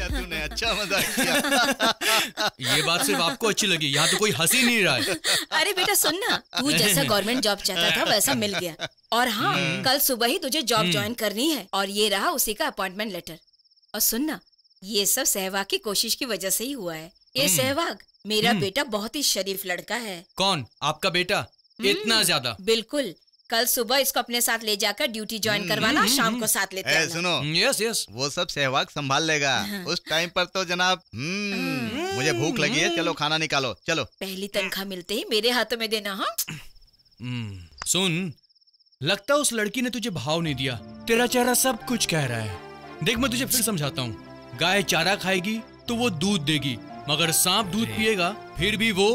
तूने अच्छा मजाक किया। ये बात सिर्फ आपको अच्छी लगी, यहाँ तो कोई हंस ही नहीं रहा है। अरे बेटा सुन ना, तू जैसा गवर्नमेंट जॉब चाहता था वैसा मिल गया। और हाँ, कल सुबह ही तुझे जॉब ज्वाइन करनी है और ये रहा उसी का अपॉइंटमेंट लेटर। और सुन ना, ये सब सहवाग की कोशिश की वजह से ही हुआ है। ये सहवाग, मेरा बेटा बहुत ही शरीफ लड़का है। कौन? आपका बेटा? इतना ज्यादा? बिल्कुल। कल सुबह इसको अपने साथ ले जाकर ड्यूटी ज्वाइन करवाना, शाम को साथ लेते आना। सुनो, यस यस, वो सब सहवाग संभाल लेगा। उस टाइम पर तो जनाब मुझे भूख लगी है, चलो खाना निकालो, चलो। पहली तनख्वाह मिलते ही मेरे हाथों में देना। हाँ सुन, लगता उस लड़की ने तुझे भाव नहीं दिया। तेरा चेहरा सब कुछ कह रहा है। देख मैं तुझे फिर समझाता हूँ, गाय चारा खाएगी तो वो दूध देगी, मगर सांप दूध पिएगा फिर भी वो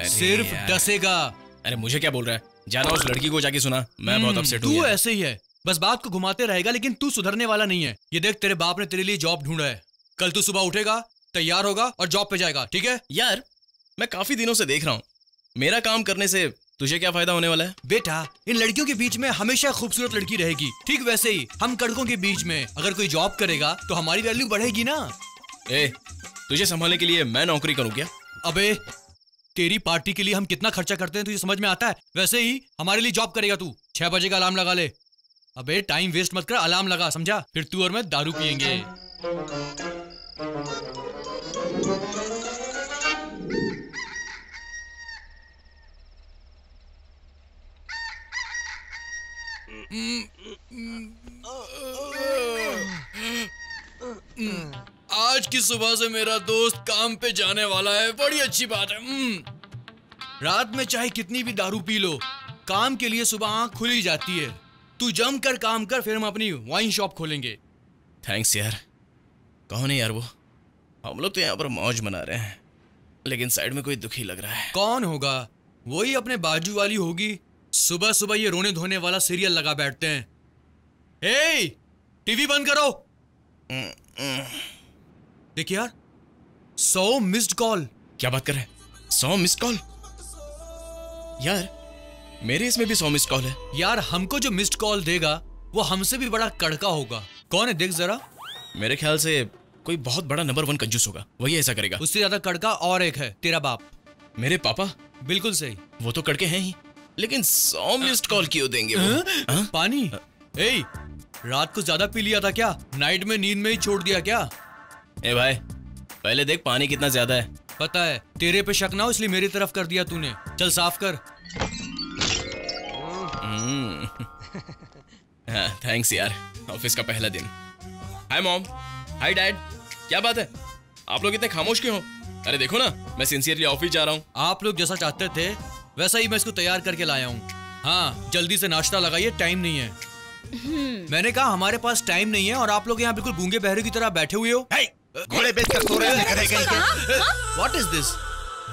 सिर्फ डसेगा। अरे मुझे क्या बोल रहा है? जाना उस लड़की को जाके सुना, मैं बहुत अपसेट हूँ। तू ऐसे ही है, बस बात को घुमाते रहेगा, लेकिन तू सुधरने वाला नहीं है। ये देख, तेरे बाप ने तेरे लिए जॉब ढूंढा है। कल तू सुबह उठेगा, तैयार होगा और जॉब पे जाएगा, ठीक है? यार मैं काफी दिनों से देख रहा हूँ, मेरा काम करने से तुझे क्या फायदा होने वाला है? बेटा, इन लड़कियों के बीच में हमेशा खूबसूरत लड़की रहेगी। ठीक वैसे ही हम कड़कों के बीच में अगर कोई जॉब करेगा तो हमारी वैल्यू बढ़ेगी ना। ए, तुझे संभालने के लिए मैं नौकरी करूँ क्या? अबे, तेरी पार्टी के लिए हम कितना खर्चा करते हैं तुझे समझ में आता है? वैसे ही हमारे लिए जॉब करेगा तू। 6 बजे का अलार्म लगा ले। अबे टाइम वेस्ट मत कर, अलार्म लगा, समझा? फिर तू और मैं दारू पियेंगे। आज की सुबह से मेरा दोस्त काम पे जाने वाला है, बड़ी अच्छी बात है। रात में चाहे कितनी भी दारू पी लो, काम के लिए सुबह आंख खुल ही जाती है। तू जम कर काम कर, फिर हम अपनी वाइन शॉप खोलेंगे। थैंक्स यार। कौन है यार वो? हम लोग तो यहाँ पर मौज मना रहे हैं, लेकिन साइड में कोई दुखी लग रहा है। कौन होगा? वही अपने बाजू वाली होगी। सुबह सुबह ये रोने धोने वाला सीरियल लगा बैठते हैं। हे, टीवी बंद करो। देखिए यार, 100 मिस्ड कॉल। क्या बात कर रहे हैं? 100 मिस्ड कॉल? यार मेरे इसमें भी 100 मिस्ड कॉल है। यार हमको जो मिस्ड कॉल देगा वो हमसे भी बड़ा कड़का होगा। कौन है देख जरा। मेरे ख्याल से कोई बहुत बड़ा नंबर 1 कंजूस होगा, वही ऐसा करेगा। उससे ज्यादा कड़का और एक है, तेरा बाप। मेरे पापा? बिल्कुल सही। वो तो कड़के हैं ही, लेकिन 100 मिस्ड कॉल क्यों देंगे वो? पानी? ए, रात को ज्यादा पी लिया था क्या? नाइट में नींद में ही छोड़ दिया क्या? ए भाई, पहले देख पानी कितना ज्यादा है। पता है, तेरे पे शक ना हो इसलिए मेरी तरफ कर दिया तूने। चल साफ कर। थैंक्स यार, ऑफिस का पहला दिन। Hi mom, hi dad. क्या बात है, आप लोग इतने खामोश क्यों हो? अरे देखो ना, मैं सिंसियरली ऑफिस जा रहा हूँ। आप लोग जैसा चाहते थे वैसा ही मैं इसको तैयार करके लाया हूँ। हाँ, जल्दी से नाश्ता लगाइए, टाइम नहीं है। मैंने कहा हमारे पास टाइम नहीं है और आप लोग यहाँ बिल्कुल गूंगे बहरे की तरह बैठे हुए हो। घोड़े बेचकर सो रहे हैं। What is this?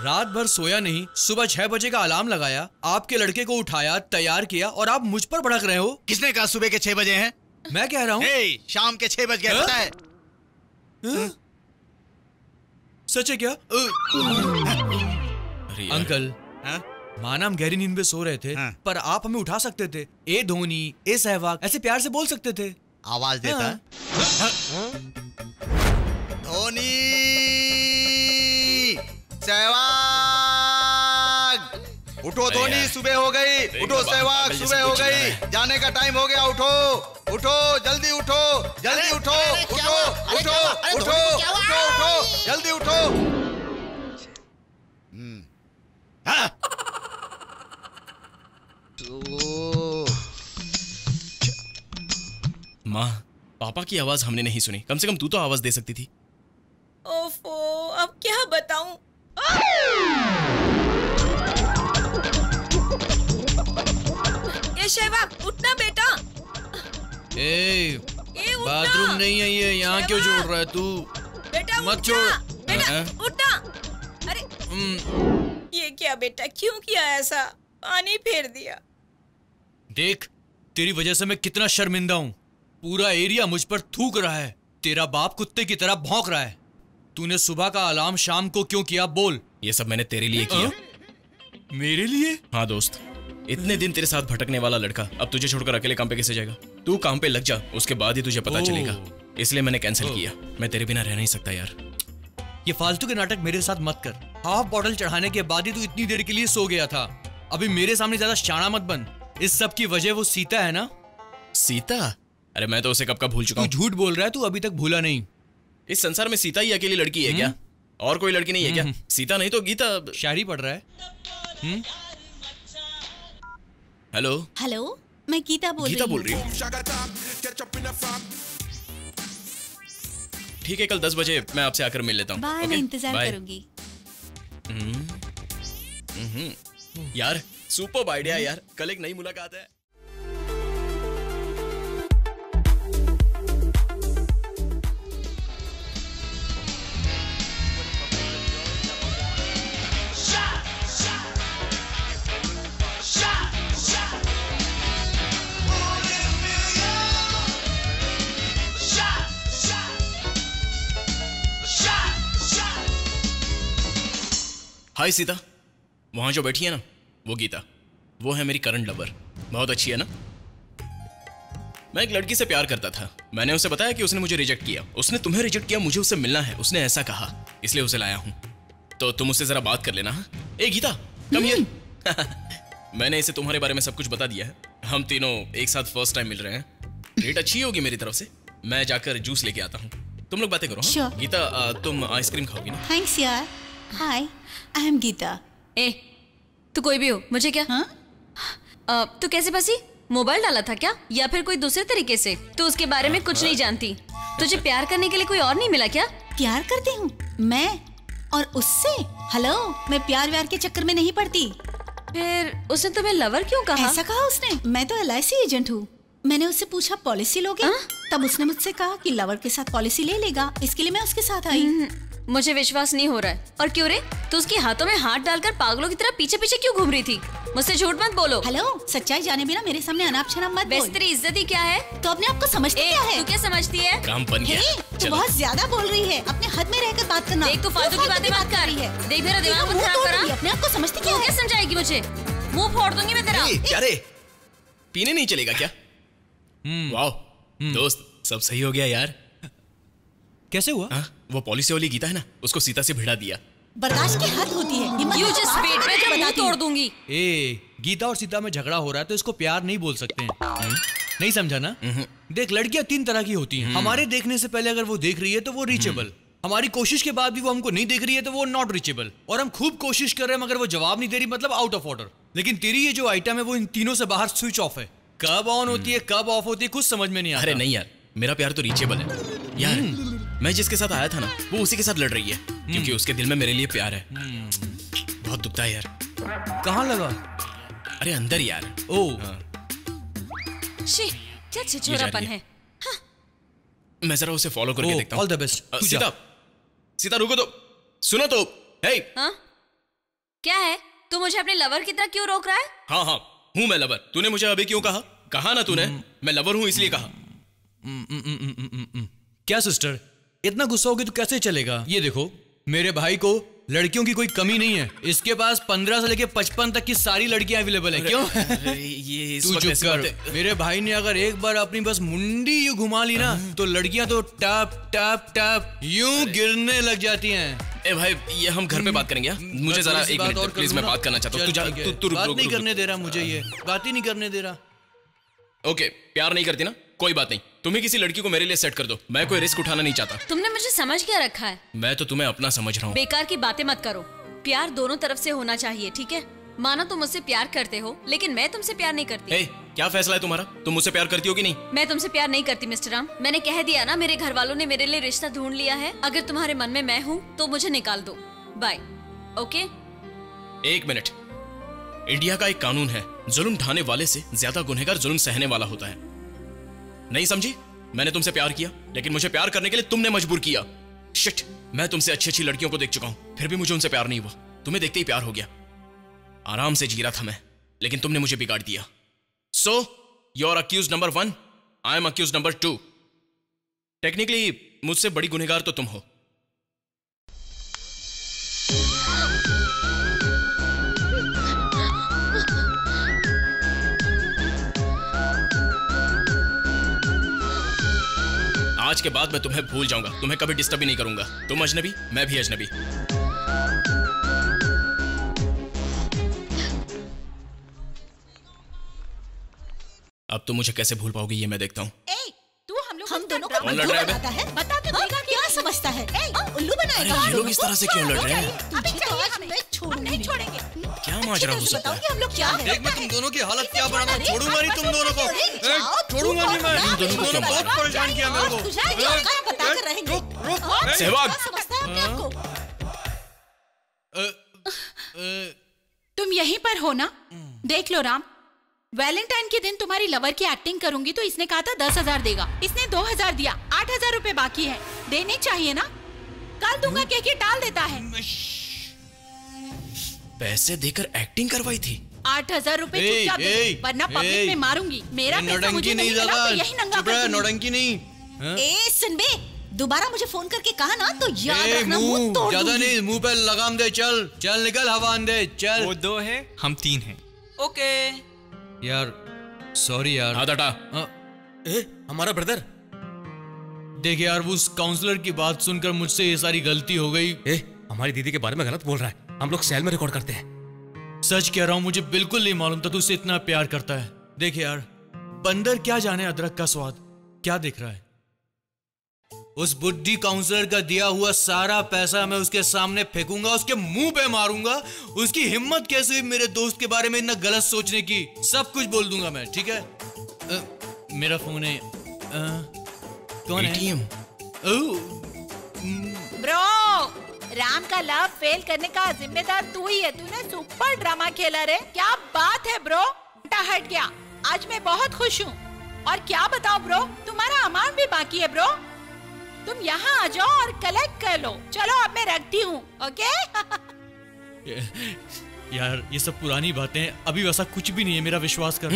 रात भर सोया नहीं, सुबह 6 बजे का अलार्म लगाया, आपके लड़के को उठाया, तैयार किया और आप मुझ पर भड़क रहे हो। किसने कहा सुबह के 6 बजे हैं? मैं कह रहा हूँ शाम के 6 बज गए, पता है? सच है क्या? अंकल, माना हम गहरी नींद में सो रहे थे, पर आप हमें उठा सकते थे। ए धोनी, ए सहवाग, ऐसे प्यार से बोल सकते थे। आवाज देता। धोनी, सहवाग, उठो धोनी, सुबह हो गई। उठो सहवाग, सुबह हो गई, जाने का टाइम हो गया। उठो उठो, जल्दी उठो, जल्दी उठो, उठो उठो उठो उठो उठो, जल्दी उठो। माँ, पापा की आवाज हमने नहीं सुनी, कम से कम तू तो आवाज दे सकती थी। ओफो, अब क्या बताऊं? ये सहवाग, उठना बेटा। बाथरूम नहीं है ये, यहाँ क्यों जोड़ रहा है तू? बेटा मत छोड़। बेटा उठना। अरे ये क्या बेटा, क्यों किया ऐसा? पानी फेर दिया। देख, तेरी वजह से मैं कितना शर्मिंदा हूँ। पूरा एरिया मुझ पर थूक रहा है। तेरा बाप कुत्ते की तरह भौंक रहा है। तूने सुबह का अलार्म शाम को क्यों किया, बोल? ये सब मैंने तेरे लिए किया। मेरे लिए? हाँ दोस्त, इतने दिन तेरे साथ भटकने वाला लड़का अब तुझे छोड़कर अकेले काम पे कैसे जाएगा? तू काम पे लग जा, उसके बाद ही तुझे पता चलेगा। इसलिए मैंने कैंसिल किया। मैं तेरे बिना रह नहीं सकता यार। ये फालतू के नाटक मेरे साथ मत कर। हाफ बॉटल चढ़ाने के बाद ही तू इतनी देर के लिए सो गया था। अभी मेरे सामने ज्यादा शाना मत बन। इस सब की वजह वो सीता है ना? सीता? अरे मैं तो उसे कब का भूल चुका हूँ। तू झूठ बोल रहा है, तू अभी तक भूला नहीं। इस संसार में सीता ही अकेली लड़की है क्या? और कोई लड़की नहीं है क्या? सीता नहीं तो गीता। शायरी पढ़ रहा है। हेलो हेलो, मैं गीता बोल रही हूँ। ठीक है, कल 10 बजे मैं आपसे आकर मिल लेता हूँ। बाय, मैं इंतजार करूंगी। यार सुपर आइडिया यार, कल एक नई मुलाकात है। हाय सीता, वहां जो बैठी है ना, वो गीता। वो है मेरी करंट लवर। बहुत अच्छी है ना? मैं एक लड़की से प्यार करता था। मैंने उसे बताया कि उसने मुझे रिजेक्ट किया। उसने तुम्हें रिजेक्ट किया, मुझे उससे मिलना है, उसने ऐसा कहा, इसलिए उसे लाया हूं। तो तुम उससे जरा बात कर लेना। हाँ? ए गीता, कम हियर। मैंने इसे तुम्हारे बारे में सब कुछ बता दिया है। हम तीनों एक साथ फर्स्ट टाइम मिल रहे हैं। डेट अच्छी होगी मेरी तरफ से। मैं जाकर जूस लेके आता हूँ, तुम लोग बातें करो। हाँ? गीता, तुम आइसक्रीम खाओगी ना? थैंक्स यार। हाय, आई एम गीता। ए, तू कोई भी हो, मुझे क्या? तू कैसे फंसी? मोबाइल डाला था क्या, या फिर कोई दूसरे तरीके से? तू उसके बारे में कुछ नहीं जानती। तुझे प्यार करने के लिए कोई और नहीं मिला क्या? प्यार करती हूँ मैं, और उससे? हेलो, मैं प्यार व्यार के चक्कर में नहीं पड़ती। फिर उसने तुम्हें लवर क्यों कहा? ऐसा कहा उसने? मैं तो LIC एजेंट हूँ। मैंने उससे पूछा पॉलिसी लोगे? तब उसने मुझसे कहा कि लवर के साथ पॉलिसी ले लेगा, इसके लिए मैं उसके साथ आई। मुझे विश्वास नहीं हो रहा है। और क्यों रे, तू उसके हाथों में हाथ डालकर पागलों की तरह पीछे पीछे क्यों घूम रही थी? मुझसे झूठ मत बोलो। हेलो, सच्चाई जाने बिना मेरे सामने अनाप शनाप मत बोल। तेरी इज्जत ही क्या है? तो अपने आप को समझती क्या है? तू क्या समझती है? काम बन गया। तू बहुत ज्यादा बोल रही है। अपने हद में रहकर बात करना। देख, तू फालतू की बातें मत कर रही है। देख मेरा दिमाग मत खराब करा। अपने आप को समझती क्या है? क्या समझाएगी मुझे? मुंह फोड़ दूंगी मैं तेरा। क्या रे, पीने नहीं चलेगा क्या? वाह दोस्त, सब सही हो गया यार। कैसे हुआ? वो पॉलिसी वाली गीता है ना, उसको सीता से भिड़ा दिया। बर्दाश्त की हद होती है। You just wait, मैं तेरा मुंह तोड़ दूंगी। ए, गीता और सीता में झगड़ा हो रहा है तो इसको प्यार नहीं बोल सकते हैं। नहीं समझा ना? देख, लड़कियां 3 तरह की होती हैं। हमारे देखने से पहले अगर वो देख रही है तो वो रीचेबल। हमारी कोशिश के बाद भी वो हमको नहीं देख रही है तो वो नॉट रीचेबल। और हम खूब कोशिश कर रहे हैं मगर वो जवाब नहीं दे रही, मतलब आउट ऑफ ऑर्डर। लेकिन तेरी ये जो आइटम है वो इन तीनों से बाहर स्विच ऑफ है। कब ऑन होती है कब ऑफ होती है कुछ समझ में नहीं आता। अरे नहीं यार, मेरा प्यार तो रीचेबल है। यार मैं जिसके साथ आया था ना वो उसी के साथ लड़ रही है क्योंकि उसके दिल में मेरे लिए प्यार है। बहुत दुखता है यार। कहाँ लगा? अरे अंदर यार। क्या छिछोरापन है। मैं जरा उसे फॉलो करके देखता हूँ। All the best. सीता रुको तो, सुनो तो। हे हाँ? क्या है? तू मुझे अपने लवर की तरह क्यों रोक रहा है? हाँ हूँ मैं लवर। तूने मुझे अभी क्यों कहा? कहा ना तूने मैं लवर हूँ इसलिए कहा। क्या सिस्टर, इतना गुस्सा होगी तो कैसे चलेगा? ये देखो, मेरे भाई को लड़कियों की कोई कमी नहीं है। इसके पास 15 से लेके 55 तक की सारी लड़कियां अवेलेबल है। क्यों? ये तू चुप कर। मेरे भाई ने अगर एक बार अपनी बस मुंडी यूं घुमा ली ना तो लड़कियां तो टप टप टप यूं गिरने लग जाती हैं। ए भाई, ये हम घर पे बात करेंगे। मुझे जरा एक मिनट प्लीज, मैं बात करना चाहता हूँ। तू बात नहीं करने दे रहा मुझे, ये बात ही नहीं करने दे रहा। ओके, प्यार नहीं करती ना, कोई बात नहीं। तुम्हें किसी लड़की को मेरे लिए सेट कर दो, मैं कोई रिस्क उठाना नहीं चाहता। तुमने मुझे समझ क्या रखा है? मैं तो तुम्हें अपना समझ रहा हूँ। बेकार की बातें मत करो। प्यार दोनों तरफ से होना चाहिए, ठीक है? मानो तुम मुझसे प्यार करते हो, लेकिन मैं तुमसे प्यार नहीं करती। ए, क्या फैसला है तुम्हारा? तुम मुझसे प्यार करती हो कि नहीं? मैं तुमसे प्यार नहीं करती मिस्टर राम। मैंने कह दिया ना, मेरे घर वालों ने मेरे लिए रिश्ता ढूंढ लिया है। अगर तुम्हारे मन में मैं हूँ तो मुझे निकाल दो। बाय। ओके? एक मिनट। इंडिया का एक कानून है, जुल्म ढाने वाले से ज्यादा गुनहगार जुल्म सहने वाला होता है। नहीं समझी? मैंने तुमसे प्यार किया, लेकिन मुझे प्यार करने के लिए तुमने मजबूर किया। शिट, मैं तुमसे अच्छी अच्छी लड़कियों को देख चुका हूं, फिर भी मुझे उनसे प्यार नहीं हुआ। तुम्हें देखते ही प्यार हो गया। आराम से जी रहा था मैं, लेकिन तुमने मुझे बिगाड़ दिया। So you are accused number 1, I am accused number 2। Technically मुझसे बड़ी गुनहगार तो तुम हो। आज के बाद मैं तुम्हें भूल जाऊंगा, तुम्हें कभी डिस्टर्ब ही नहीं करूंगा। तुम अजनबी, मैं भी अजनबी। अब तुम मुझे कैसे भूल पाओगी ये मैं देखता हूँ। हम दोनों को बनाता है? बता तो देगा, क्या समझता है? उल्लू बनाएगा। अरे ये लोग इस तरह से क्यों लड़ रहे हैं? तुझे तो आज मैं नहीं छोड़ेंगे। क्या माजरा हो सकता है? हम लोग क्या है? देख मैं तुम दोनों की हालत क्या बनाना, छोड़ूंगा नहीं तुम दोनों को। छोड़ूंगा नहीं मैं। तुम दोनों ने बहुत परेशान किया मेरे को। बता कर रहेंगे। सहवाग, समझता है अपने आप को? तुम यहीं पर हो ना? देख लो राम, वैलेंटाइन के दिन तुम्हारी लवर की एक्टिंग करूंगी तो इसने कहा था 10,000 देगा, इसने 2,000 दिया, 8,000 रुपए बाकी है। देने चाहिए ना? कल दूंगा कह के टाल देता है। पैसे देकर एक्टिंग करवाई थी। 8,000 रुपए चुपचाप दे, वरना पब्लिक में मारूंगी। मेरा पैसा मुझे नहीं मिला तो यही नंगा कर दूंगी। नौटंकी नहीं। ए सुन बे, दोबारा मुझे फोन करके कहा ना तो याद रखना, मुंह तोड़ ज्यादा नहीं, मुंह पे लगाम दे। चल चल निकल, हवा दे चल। वो 2 है, हम 3 हैं। ओके यार सॉरी यार। हाथ हटा। हमारा ब्रदर। देख यार, उस काउंसलर की बात सुनकर मुझसे ये सारी गलती हो गई। हमारी दीदी के बारे में गलत बोल रहा है। हम लोग सेल में रिकॉर्ड करते हैं। सच कह रहा हूँ, मुझे बिल्कुल नहीं मालूम था तू उससे इतना प्यार करता है। देख यार, बंदर क्या जाने अदरक का स्वाद। क्या देख रहा है? उस बुड्ढी काउंसलर का दिया हुआ सारा पैसा मैं उसके सामने फेंकूंगा, उसके मुंह पे मारूंगा। उसकी हिम्मत कैसे हुई मेरे दोस्त के बारे में इतना गलत सोचने की? सब कुछ बोल दूंगा मैं, ठीक है? मेरा फोन है। कौन है? ब्रो, राम का लव फेल करने का जिम्मेदार तू ही है। तूने सुपर ड्रामा खेला रे। क्या बात है ब्रो, हट गया। आज मैं बहुत खुश हूँ। और क्या बताओ ब्रो, तुम्हारा अमाउंट भी बाकी है ब्रो। तुम यहाँ आ जाओ और कलेक्ट कर लो। चलो अब मैं रखती हूँ, ओके? यार ये सब पुरानी बातें हैं, अभी वैसा कुछ भी नहीं है, मेरा विश्वास कर।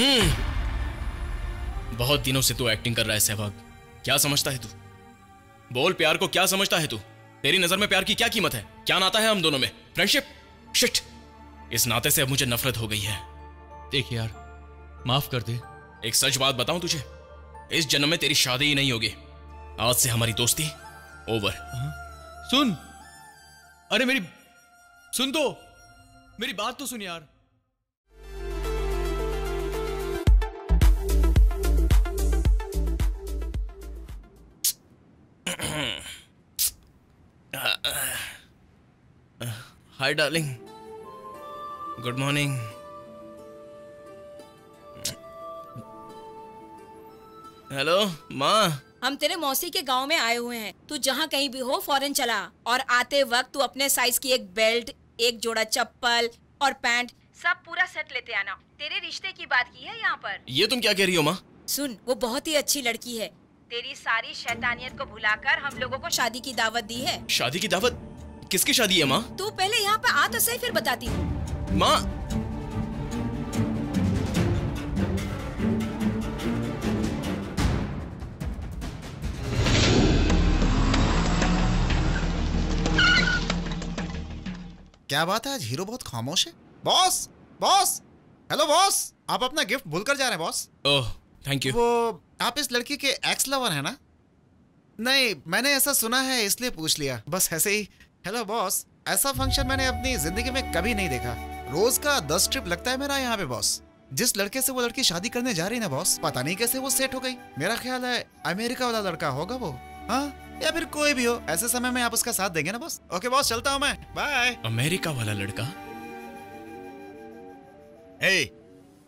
बहुत दिनों से तू एक्टिंग कर रहा है सहवाग। क्या समझता है तू? बोल, प्यार को क्या समझता है तू? तेरी नजर में प्यार की क्या कीमत है? क्या नाता है हम दोनों में? फ्रेंडशिप? शिट, इस नाते से अब मुझे नफरत हो गई है। देख यार, माफ कर दे। एक सच बात बताऊं तुझे, इस जन्म में तेरी शादी ही नहीं होगी। आज से हमारी दोस्ती ओवर। सुन, अरे मेरी सुन तो, मेरी बात तो सुन यार। Hi darling, good morning. Hello माँ, हम तेरे मौसी के गांव में आए हुए हैं। तू जहाँ कहीं भी हो फौरन चला, और आते वक्त तू अपने साइज की एक बेल्ट, एक जोड़ा चप्पल और पैंट सब पूरा सेट लेते आना। तेरे रिश्ते की बात की है यहाँ पर। ये तुम क्या कह रही हो माँ? सुन, वो बहुत ही अच्छी लड़की है। तेरी सारी शैतानियत को भुलाकर हम लोगों को शादी की दावत दी है। शादी की दावत? किसकी शादी है माँ? तू पहले यहाँ पे आ तो सही, फिर बताती हूँ। माँ क्या बात है, आज हीरो बहुत खामोश है। बॉस, बॉस, हेलो बॉस, आप अपना गिफ्ट भूल कर जा रहे हैं बॉस। Oh thank you. वो आप इस लड़की के एक्स लवर है ना? नहीं, मैंने ऐसा सुना है इसलिए पूछ लिया, बस ऐसे ही। हेलो बॉस, ऐसा फंक्शन मैंने अपनी जिंदगी में कभी नहीं देखा। रोज का 10 ट्रिप लगता है मेरा यहाँ पे बॉस। जिस लड़के से वो लड़की शादी करने जा रही है ना बॉस, पता नहीं कैसे वो सेट हो गई। मेरा ख्याल है अमेरिका वाला लड़का होगा वो, हाँ, या फिर कोई भी हो। ऐसे समय में आप उसका साथ देंगे ना बॉस? ओके बॉस, चलता हूँ मैं, बाय। अमेरिका वाला लड़का? हे,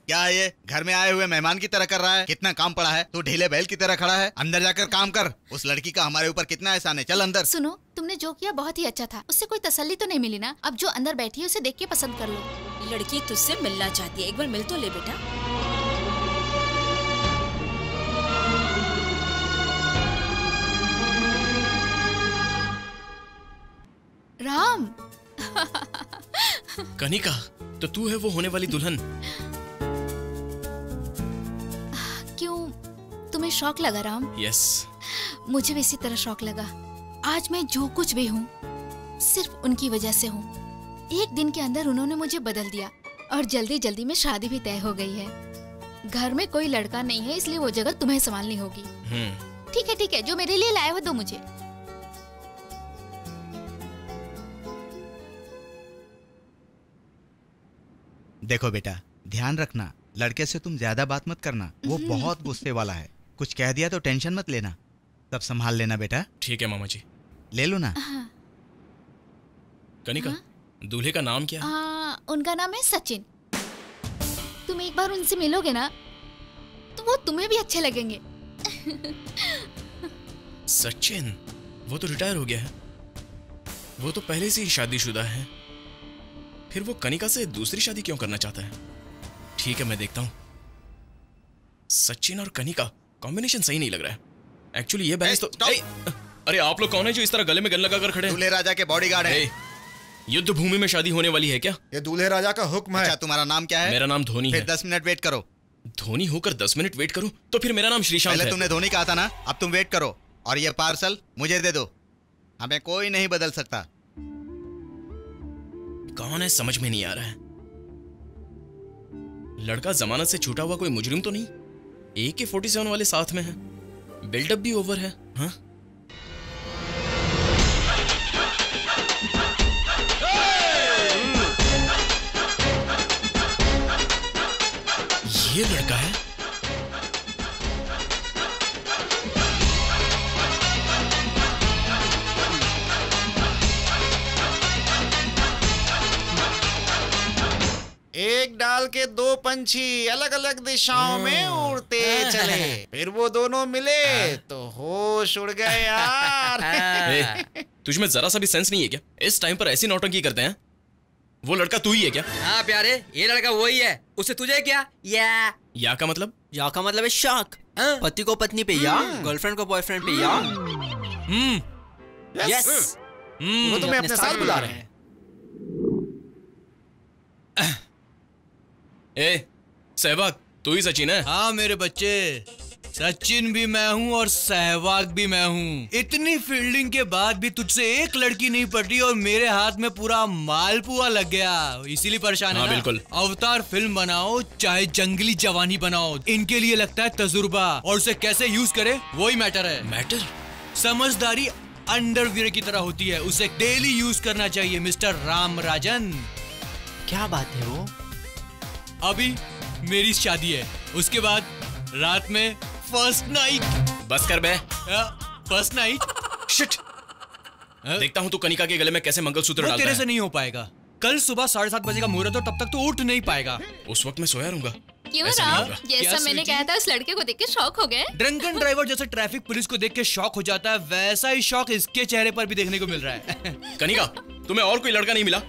क्या है ये? घर में आए हुए मेहमान की तरह कर रहा है? कितना काम पड़ा है? तू ढीले बैल की तरह खड़ा है। अंदर जाकर काम कर। उस लड़की का हमारे ऊपर कितना एहसान है। चल अंदर। सुनो, तुमने जो किया बहुत ही अच्छा था। उससे कोई तसल्ली तो नहीं मिली ना? अब जो अंदर बैठी है उसे देख के पसंद कर लो। लड़की तुझसे मिलना चाहती है, एक बार मिल तो ले बेटा। राम। कनिका, तो तू है वो होने वाली दुल्हन? क्यों, तुम्हें शौक लगा राम? यस। मुझे भी इसी तरह शौक लगा। आज मैं जो कुछ भी हूँ सिर्फ उनकी वजह से हूँ। एक दिन के अंदर उन्होंने मुझे बदल दिया और जल्दी जल्दी में शादी भी तय हो गई है। घर में कोई लड़का नहीं है, इसलिए वो जगह तुम्हें संभालनी होगी। ठीक है, जो मेरे लिए लाए हो दो मुझे। देखो बेटा, ध्यान रखना, लड़के से तुम ज्यादा बात मत करना। वो बहुत गुस्से वाला है। कुछ कह दिया तो टेंशन मत लेना, सब संभाल लेना बेटा। ठीक है मामा जी। ले लो ना। कनिका, दूल्हे का नाम क्या है? उनका नाम है सचिन। तुम एक बार उनसे मिलोगे ना तो वो तुम्हें भी अच्छे लगेंगे। सचिन? वो तो रिटायर हो गया है। वो तो पहले से ही शादीशुदा है। फिर वो कनिका से दूसरी शादी क्यों करना चाहता है? ठीक है, मैं देखता हूँ। सचिन और कनिका कॉम्बिनेशन सही नहीं लग रहा है। एक्चुअली ये बैलेंस तो अरे आप लोग कौन है जो इस तरह गले में गले लगा कर खड़े हैं? दूल्हे राजा के बॉडीगार्ड हैं। युद्ध भूमि में शादी होने वाली है क्या? ये दूल्हे राजा का हुक्म है। अच्छा, तुम्हारा नाम क्या है? मेरा नाम धोनी है। फिर 10 मिनट वेट करो। धोनी होकर 10 मिनट वेट करूं? तो फिर मेरा नाम श्रीशांत है। पहले तुमने धोनी कहा था ना, अब तुम वेट करो। और ये पार्सल मुझे दे दो, हमें कोई नहीं बदल सकता। कौन है समझ में नहीं आ रहा है। लड़का जमानत से छूटा हुआ कोई मुजरिम तो नहीं? AK-47 वाले साथ में है, बिल्डअप भी ओवर है। हाँ, ये लड़का है। एक डाल के दो पंछी अलग अलग दिशाओं में उड़ते चले, फिर वो दोनों मिले तो होश उड़ गए यार। तुझ में जरा सा भी सेंस नहीं है क्या? इस टाइम पर ऐसी नौटंकी करते हैं। वो लड़का तू ही है क्या? हाँ प्यारे, ये लड़का वही है। उससे तुझे क्या? या का मतलब? या का मतलब है शक। पति को पत्नी पे या, गर्लफ्रेंड को बॉयफ्रेंड पे या। यस, वो तुम्हें अपने साथ बुला रहे हैं। सहवाग, तू ही सचिन है? हाँ मेरे बच्चे, सचिन भी मैं हूँ और सहवाग भी मैं हूँ। इतनी फील्डिंग के बाद भी तुझसे एक लड़की नहीं पटी और मेरे हाथ में पूरा मालपुआ लग गया, इसीलिए परेशान है। हाँ, बिल्कुल। अवतार फिल्म बनाओ चाहे जंगली जवानी बनाओ, इनके लिए लगता है तजुर्बा, और उसे कैसे यूज करे वही मैटर है। मैटर? समझदारी अंडरवियर की तरह होती है, उसे डेली यूज करना चाहिए मिस्टर राम राजन। क्या बात है वो? अभी मेरी शादी है, उसके बाद रात में फर्स्ट नाइट। बस कर बे। First night? शिट। देखता हूँ तू कनिका के गले में कैसे मंगलसूत्र डालता है। तेरे से नहीं हो पाएगा। कल सुबह 7:30 बजे का मुहूर्त है, तब तक तो उठ नहीं पाएगा। उस वक्त मैं सोया रहूंगा। क्यों ऐसा नहीं राम, होगा। जैसा मैंने कहा था उस लड़के को देख के शॉक हो गए? ड्रंकन ड्राइवर जैसे ट्रैफिक पुलिस को देख के शॉक हो जाता है, वैसा ही शॉक इसके चेहरे पर भी देखने को मिल रहा है। कनिका, तुम्हें और कोई लड़का नहीं मिला?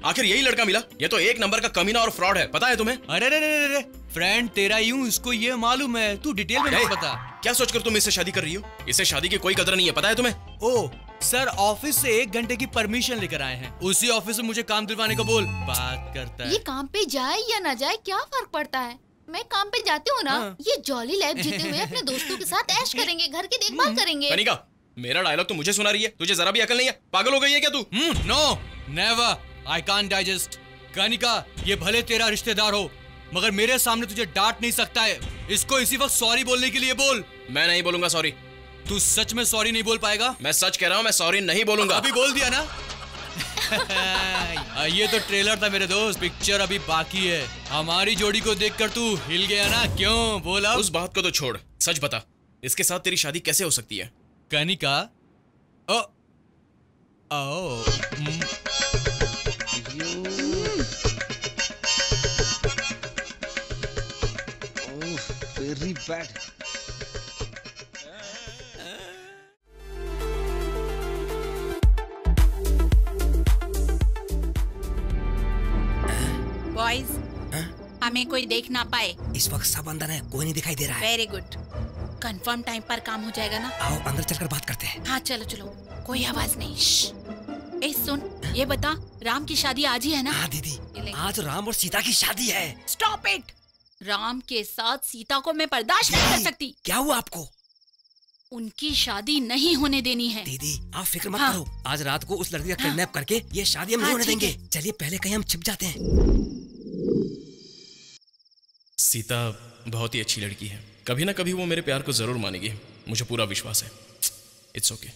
आखिर यही लड़का मिला? ये तो एक नंबर का कमीना और फ्रॉड है, पता है तुम्हें? अरे रे रे रे, फ्रेंड तेरा यूं इसको ये मालूम है, तू डिटेल में मत बता। क्या सोचकर तुम इससे शादी कर रही हो? इससे शादी की कोई कदर नहीं है, पता है तुम्हें? ओ सर, ऑफिस से 1 घंटे की परमिशन लेकर आए हैं, उसी ऑफिस में मुझे काम दिलवाने को बोल। बात करता है। ये काम पे जाए या ना जाए क्या फर्क पड़ता है? मैं काम पे जाती हूँ ना, ये जॉली लाइफ जीते हुए अपने दोस्तों के साथ ऐश करेंगे, घर की देखभाल करेंगे। कनिका, मेरा डायलॉग तो मुझे सुना रही है, तुझे जरा भी अकल नहीं है? पागल हो गई है क्या तू? No never, I can't digest. Kanika, ये भले तेरा रिश्तेदार हो, मगर मेरे सामने तुझे डांट नहीं सकता है। इसको इसी वक्त सॉरी बोलने के लिए बोल। मैं नहीं बोलूंगा सॉरी। तू सच में सॉरी नहीं बोल पाएगा? मैं सच कह रहा हूँ, मैं सॉरी नहीं बोलूंगा। अभी बोल दिया ना? ये तो ट्रेलर था मेरे दोस्त, पिक्चर अभी बाकी है। हमारी जोड़ी को देखकर तू हिल गया ना? क्यों बोला? उस बात को तो छोड़, सच बता, इसके साथ तेरी शादी कैसे हो सकती है? कनिका, ओ वेरी बैड। बॉयज, हमें कोई देख ना पाए। इस वक्त सब अंदर है, कोई नहीं दिखाई दे रहा है। वेरी गुड, कंफर्म टाइम पर काम हो जाएगा ना? आओ अंदर चलकर बात करते हैं। हाँ चलो चलो, कोई आवाज नहीं। ए सुन, ये बता, राम की शादी आज ही है ना? हाँ दीदी, आज राम और सीता की शादी है। Stop it! राम के साथ सीता को मैं बर्दाश्त नहीं कर सकती। क्या हुआ आपको? उनकी शादी नहीं होने देनी है। दीदी आप फिक्र मत करो, आज रात को उस लड़की का किडनैप करके ये शादी हम नहीं होने देंगे। चलिए पहले कहीं हम छिप जाते हैं। सीता बहुत ही अच्छी लड़की है, कभी ना कभी वो मेरे प्यार को जरूर मानेगी, मुझे पूरा विश्वास है। It's okay.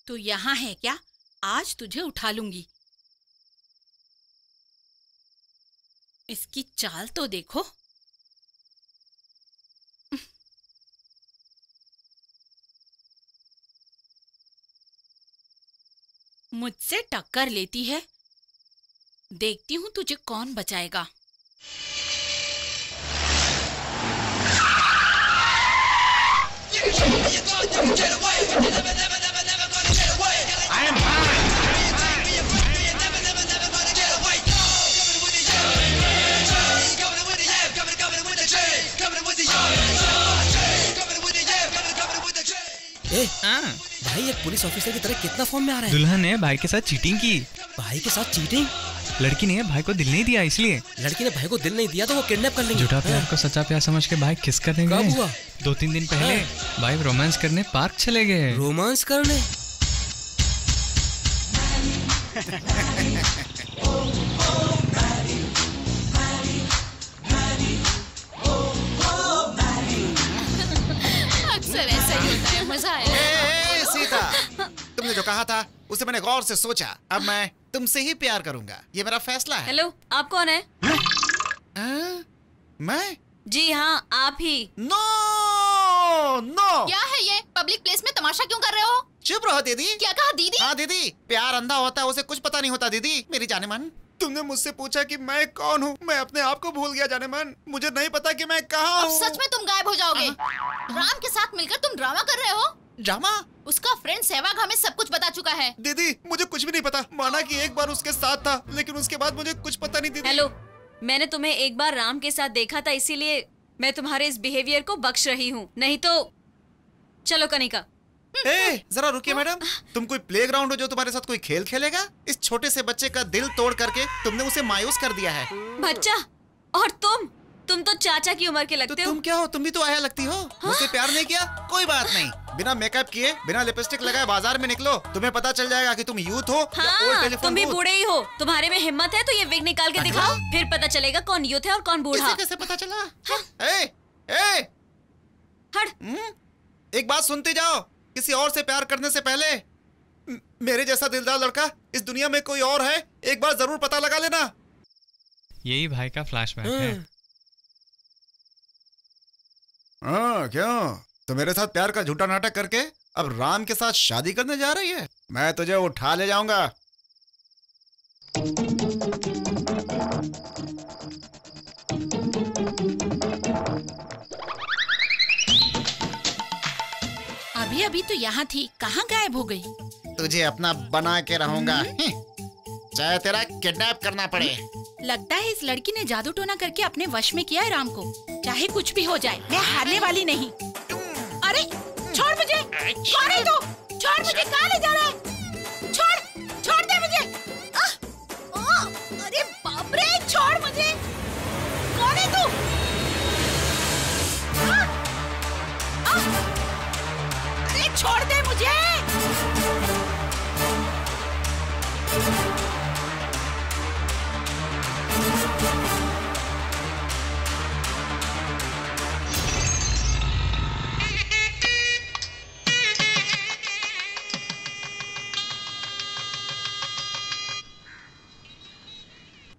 तू यहाँ है क्या? आज तुझे उठा लूंगी। इसकी चाल तो देखो। मुझसे टक्कर लेती है, देखती हूँ तुझे कौन बचाएगा। भाई एक पुलिस ऑफिसर की तरह कितना फॉर्म में आ रहा है। दुल्हन ने भाई के साथ चीटिंग की। भाई के साथ चीटिंग? लड़की ने भाई को दिल नहीं दिया, इसलिए। लड़की ने भाई को दिल नहीं दिया तो वो किडनैप कर लेंगे। झूठा प्यार को सच्चा प्यार समझ के भाई किस करने गए। कब हुआ? 2-3 दिन पहले भाई रोमांस करने पार्क चले गए। रोमांस करने? अक्सर ऐसा ही होता है, मजा आया। सीता, तुमने जो कहा था उसे मैंने गौर से सोचा। अब मैं तुमसे ही प्यार करूंगा, ये मेरा फैसला है। हेलो, आप कौन है? मैं? जी हाँ, आप ही। No no. क्या है ये? पब्लिक प्लेस में तमाशा क्यों कर रहे हो? चुप रहो दीदी। क्या कहा दीदी? हाँ दीदी, प्यार अंधा होता है, उसे कुछ पता नहीं होता दीदी। मेरी जाने मन, तुमने मुझसे पूछा कि मैं कौन हूँ, मैं अपने आप को भूल गया जाने मन। मुझे नहीं पता कि मैं कहाँ हूँ। सच में तुम गायब हो जाओगे। राम के साथ मिलकर तुम ड्रामा कर रहे हो। ड्रामा? उसका फ्रेंड सहवाग हमें सब कुछ बता चुका है। दीदी मुझे कुछ भी नहीं पता। माना कि एक बार उसके साथ था, लेकिन उसके बाद मुझे कुछ पता नहीं दीदी। हेलो, मैंने तुम्हें एक बार राम के साथ देखा था, इसीलिए मैं तुम्हारे इस बिहेवियर को बख्श रही हूँ, नहीं तो चलो कनिका। जरा रुकिए मैडम, तुम कोई प्लेग्राउंड हो जो तुम्हारे साथ कोई खेल खेलेगा? इस छोटे से बच्चे का दिल तोड़ करके तुमने उसे मायूस कर दिया है। बच्चा? और तुम तो चाचा की उम्र के लगते हो। तुम क्या हो? तुम भी तो आया लगती हो। मुझसे प्यार नहीं किया? कोई बात नहीं, बिना मेकअप किए, बिना लिपस्टिक लगाए बाजार में निकलो, तुम्हें पता चल जाएगा कि तुम यूथ हो या ओल्ड टेलीफोन तुम भी बूथ। बूढ़े ही हो। तुम्हारे में हिम्मत है तो ये विग निकाल के दिखाओ, फिर पता चलेगा कौन यूथ है और कौन बूढ़ा। कैसे पता चला? एक बात सुनते जाओ, किसी और से प्यार करने से पहले मेरे जैसा दिलदार लड़का इस दुनिया में कोई और है, एक बार जरूर पता लगा लेना। यही भाई का फ्लैशबैक है। क्यों? तो मेरे साथ प्यार का झूठा नाटक करके अब राम के साथ शादी करने जा रही है? मैं तुझे उठा ले जाऊंगा। अभी अभी तो यहाँ थी, कहाँ गायब हो गई? तुझे अपना बना के रहूंगा, चाहे तेरा किडनैप करना पड़े। लगता है इस लड़की ने जादू टोना करके अपने वश में किया है राम को। चाहे कुछ भी हो जाए, मैं हारने वाली नहीं। अरे छोड़ मुझे, कौन है तू? छोड़ मुझे, कहाँ ले जा रहा है? छोड़ दे मुझे। अरे बाप रे, छोड़ मुझे, कौन है तू? अरे छोड़ दे मुझे।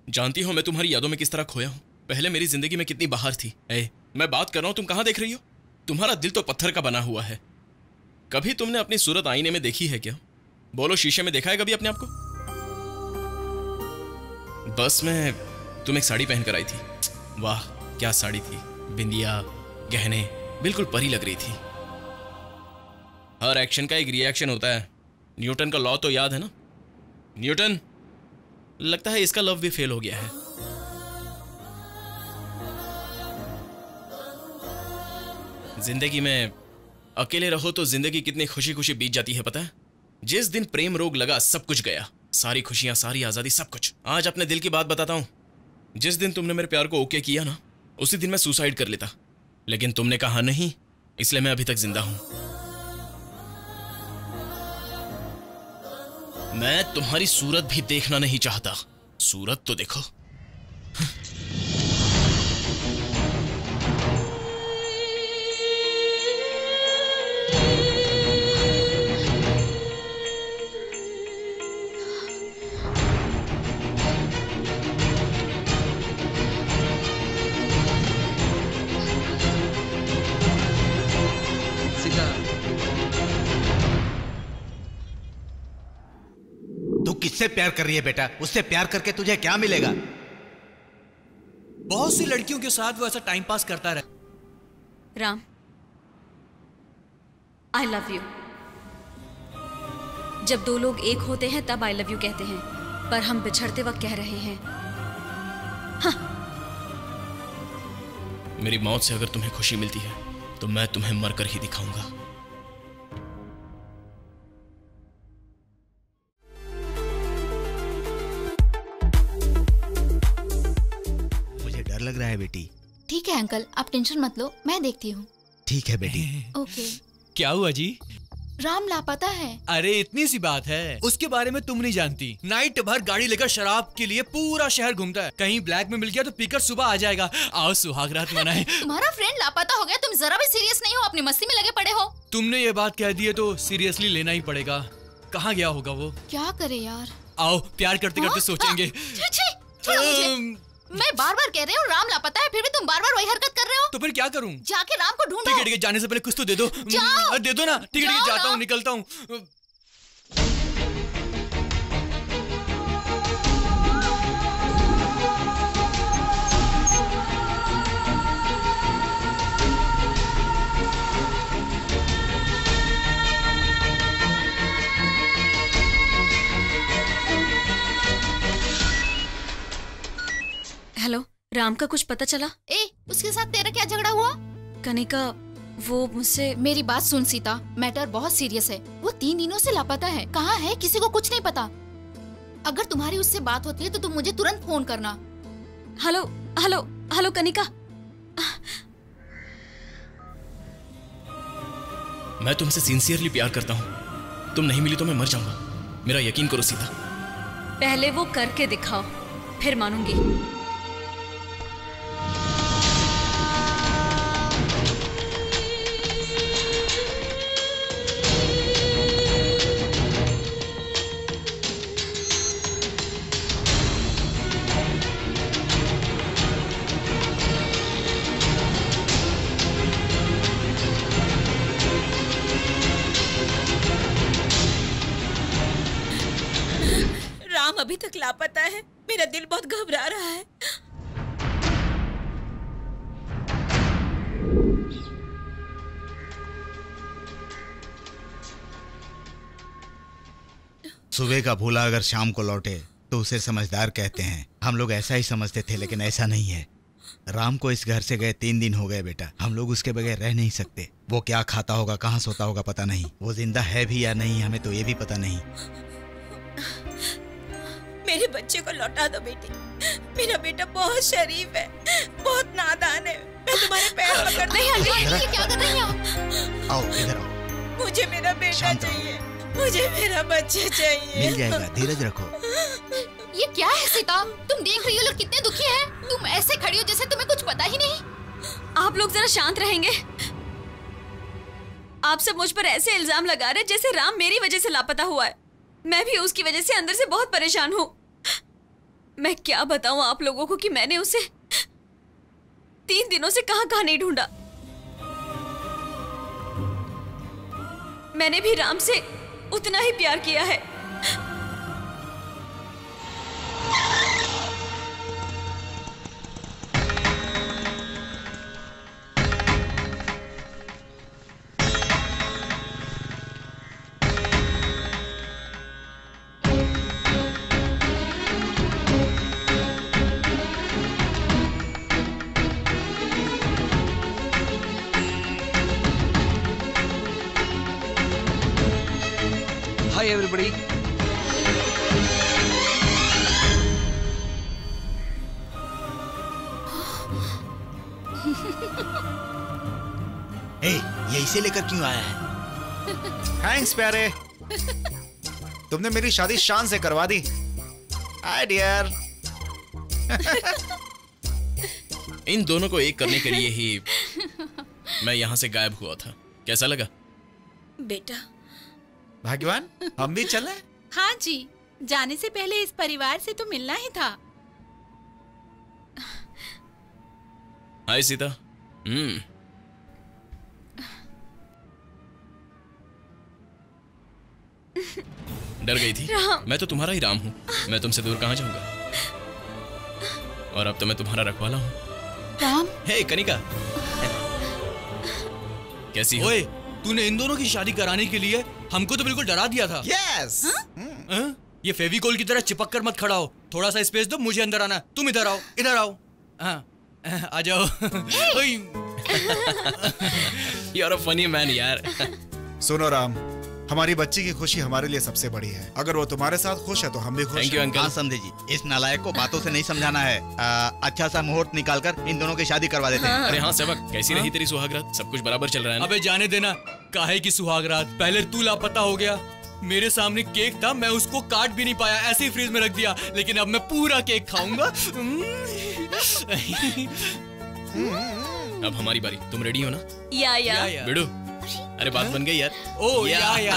जानती हो मैं तुम्हारी यादों में किस तरह खोया हूँ। पहले मेरी जिंदगी में कितनी बाहर थी। मैं बात कर रहा हूँ, तुम कहाँ देख रही हो? तुम्हारा दिल तो पत्थर का बना हुआ है। कभी तुमने अपनी सूरत आईने में देखी है क्या? बोलो, शीशे में देखा है कभी अपने आप को? बस में तुम एक साड़ी पहनकर आई थी। वाह क्या साड़ी थी, बिंदिया, गहने, बिल्कुल परी लग रही थी। हर एक्शन का एक रिएक्शन होता है। न्यूटन का लॉ तो याद है ना? न्यूटन, लगता है इसका लव भी फेल हो गया है। जिंदगी में अकेले रहो तो जिंदगी कितनी खुशी खुशी बीत जाती है, पता है? जिस दिन प्रेम रोग लगा सब कुछ गया, सारी खुशियां, सारी आजादी, सब कुछ। आज अपने दिल की बात बताता हूं। जिस दिन तुमने मेरे प्यार को ओके किया ना, उसी दिन मैं सुसाइड कर लेता, लेकिन तुमने कहा नहीं, इसलिए मैं अभी तक जिंदा हूं। मैं तुम्हारी सूरत भी देखना नहीं चाहता। सूरत तो देखो। तू किससे प्यार कर रही है बेटा? उससे प्यार करके तुझे क्या मिलेगा? बहुत सी लड़कियों के साथ वो ऐसा टाइम पास करता रहे। Ram, I love you. जब दो लोग एक होते हैं तब आई लव यू कहते हैं, पर हम बिछड़ते वक्त कह रहे हैं। हाँ। मेरी मौत से अगर तुम्हें खुशी मिलती है तो मैं तुम्हें मरकर ही दिखाऊंगा। डर लग रहा है बेटी। ठीक है अंकल, आप टेंशन मत लो, मैं देखती हूँ। ठीक है बेटी। ओके। क्या हुआ जी? राम लापता है। अरे इतनी सी बात है, उसके बारे में तुम नहीं जानती। नाइट भर गाड़ी लेकर शराब के लिए पूरा शहर घूमता है। कहीं ब्लैक में मिल गया तो पीकर सुबह आ जाएगा। आओ सुहाग रात मनाएं। तुम्हारा फ्रेंड लापता हो गया, तुम जरा भी सीरियस नहीं हो, अपनी मस्ती में लगे पड़े हो। तुमने ये बात कह दी है तो सीरियसली लेना ही पड़ेगा। कहाँ गया होगा वो? क्या करे यार। आओ प्यार करते करते सोचेंगे। मैं बार बार कह रही हूँ राम लापता है, फिर भी तुम बार बार वही हरकत कर रहे हो। तो फिर क्या करूँ? जाके राम को ढूंढो। ठीक है, जाने से पहले कुछ तो दे दो। दे दो ना। ठीक है, जाता हूँ, निकलता हूँ। हेलो, राम का कुछ पता चला? उसके साथ तेरा क्या झगड़ा हुआ? कनिका, वो मुझसे। मेरी बात सुन सीता, मैटर बहुत सीरियस है। वो 3 दिनों से लापता है। कहाँ है किसी को कुछ नहीं पता। अगर तुम्हारी उससे बात होती है तो तुम मुझे तुरंत फोन करना। Hello hello hello Kanika. मैं तुमसे सिंसियरली प्यार करता हूँ। तुम नहीं मिली तो मैं मर जाऊंगा। मेरा यकीन करो सीता। पहले वो करके दिखाओ, फिर मानूंगी। अभी तक लापता है। मेरा दिल बहुत घबरा रहा है। सुबह का भूला अगर शाम को लौटे तो उसे समझदार कहते हैं। हम लोग ऐसा ही समझते थे, लेकिन ऐसा नहीं है। राम को इस घर से गए 3 दिन हो गए बेटा। हम लोग उसके बगैर रह नहीं सकते। वो क्या खाता होगा, कहाँ सोता होगा पता नहीं। वो जिंदा है भी या नहीं हमें तो ये भी पता नहीं। मेरे बच्चे को लौटा दो बेटी। मेरा बेटा बहुत शरीफ है, बहुत नादान है। मैं तुम्हारे पैर पकड़ने क्या कर रही हो? आओ इधर आओ। मुझे मेरा बेटा चाहिए, मुझे मेरा बच्चा चाहिए। मिल जाएगा, धीरज रखो। ये क्या है सीता? तुम देख रही हो लोग कितने दुखी हैं। तुम ऐसे खड़ी हो जैसे तुम्हें कुछ पता ही नहीं। आप लोग जरा शांत रहेंगे। आप सब मुझ पर ऐसे इल्जाम लगा रहे जैसे राम मेरी वजह से लापता हुआ है। मैं भी उसकी वजह से अंदर से बहुत परेशान हूँ। मैं क्या बताऊं आप लोगों को कि मैंने उसे 3 दिनों से कहां नहीं ढूंढा। मैंने भी राम से उतना ही प्यार किया है। Hi everybody. ये इसे लेकर क्यों आया है? थैंक्स प्यारे, तुमने मेरी शादी शान से करवा दी। Hi dear. इन दोनों को एक करने के लिए ही मैं यहाँ से गायब हुआ था। कैसा लगा? बेटा भाग्यवान, हम भी चले? हाँ जी, जाने से पहले इस परिवार से तो मिलना ही था। हाय सीता। डर गई थी? मैं तो तुम्हारा ही राम हूँ। मैं तुमसे दूर कहाँ जाऊंगा। और अब तो मैं तुम्हारा रखवाला हूँ। राम। हे कनिका, कैसी हो? ओए, तूने इन दोनों की शादी कराने के लिए हमको तो बिल्कुल डरा दिया था। यस। ये फेविकोल की तरह चिपक कर मत खड़ा हो। थोड़ा सा स्पेस दो, मुझे अंदर आना। तुम इधर आओ, इधर आओ। हाँ, आ जाओ। You're a funny man यार। सुनो राम, हमारी बच्ची की खुशी हमारे लिए सबसे बड़ी है। अगर वो तुम्हारे साथ खुश है तो हम भी खुश हैं। Thank you, uncle. हाँ समझे जी, इस नालायक को बातों से नहीं समझाना है। अच्छा सा मुहूर्त निकालकर इन दोनों की शादी करवा देते हैं। अरे हाँ सेवक, कैसी रही तेरी सुहागरात? सब कुछ बराबर चल रहा है ना? अबे जाने देना, काहे की सुहागरात। पहले तू लापता हो गया। मेरे सामने केक था, मैं उसको काट भी नहीं पाया, ऐसे ही फ्रीज में रख दिया। लेकिन अब मैं पूरा केक खाऊंगा। अब हमारी बारी। तुम रेडी हो ना? या। बिडू, अरे बात बन गई यार। ओ या। या।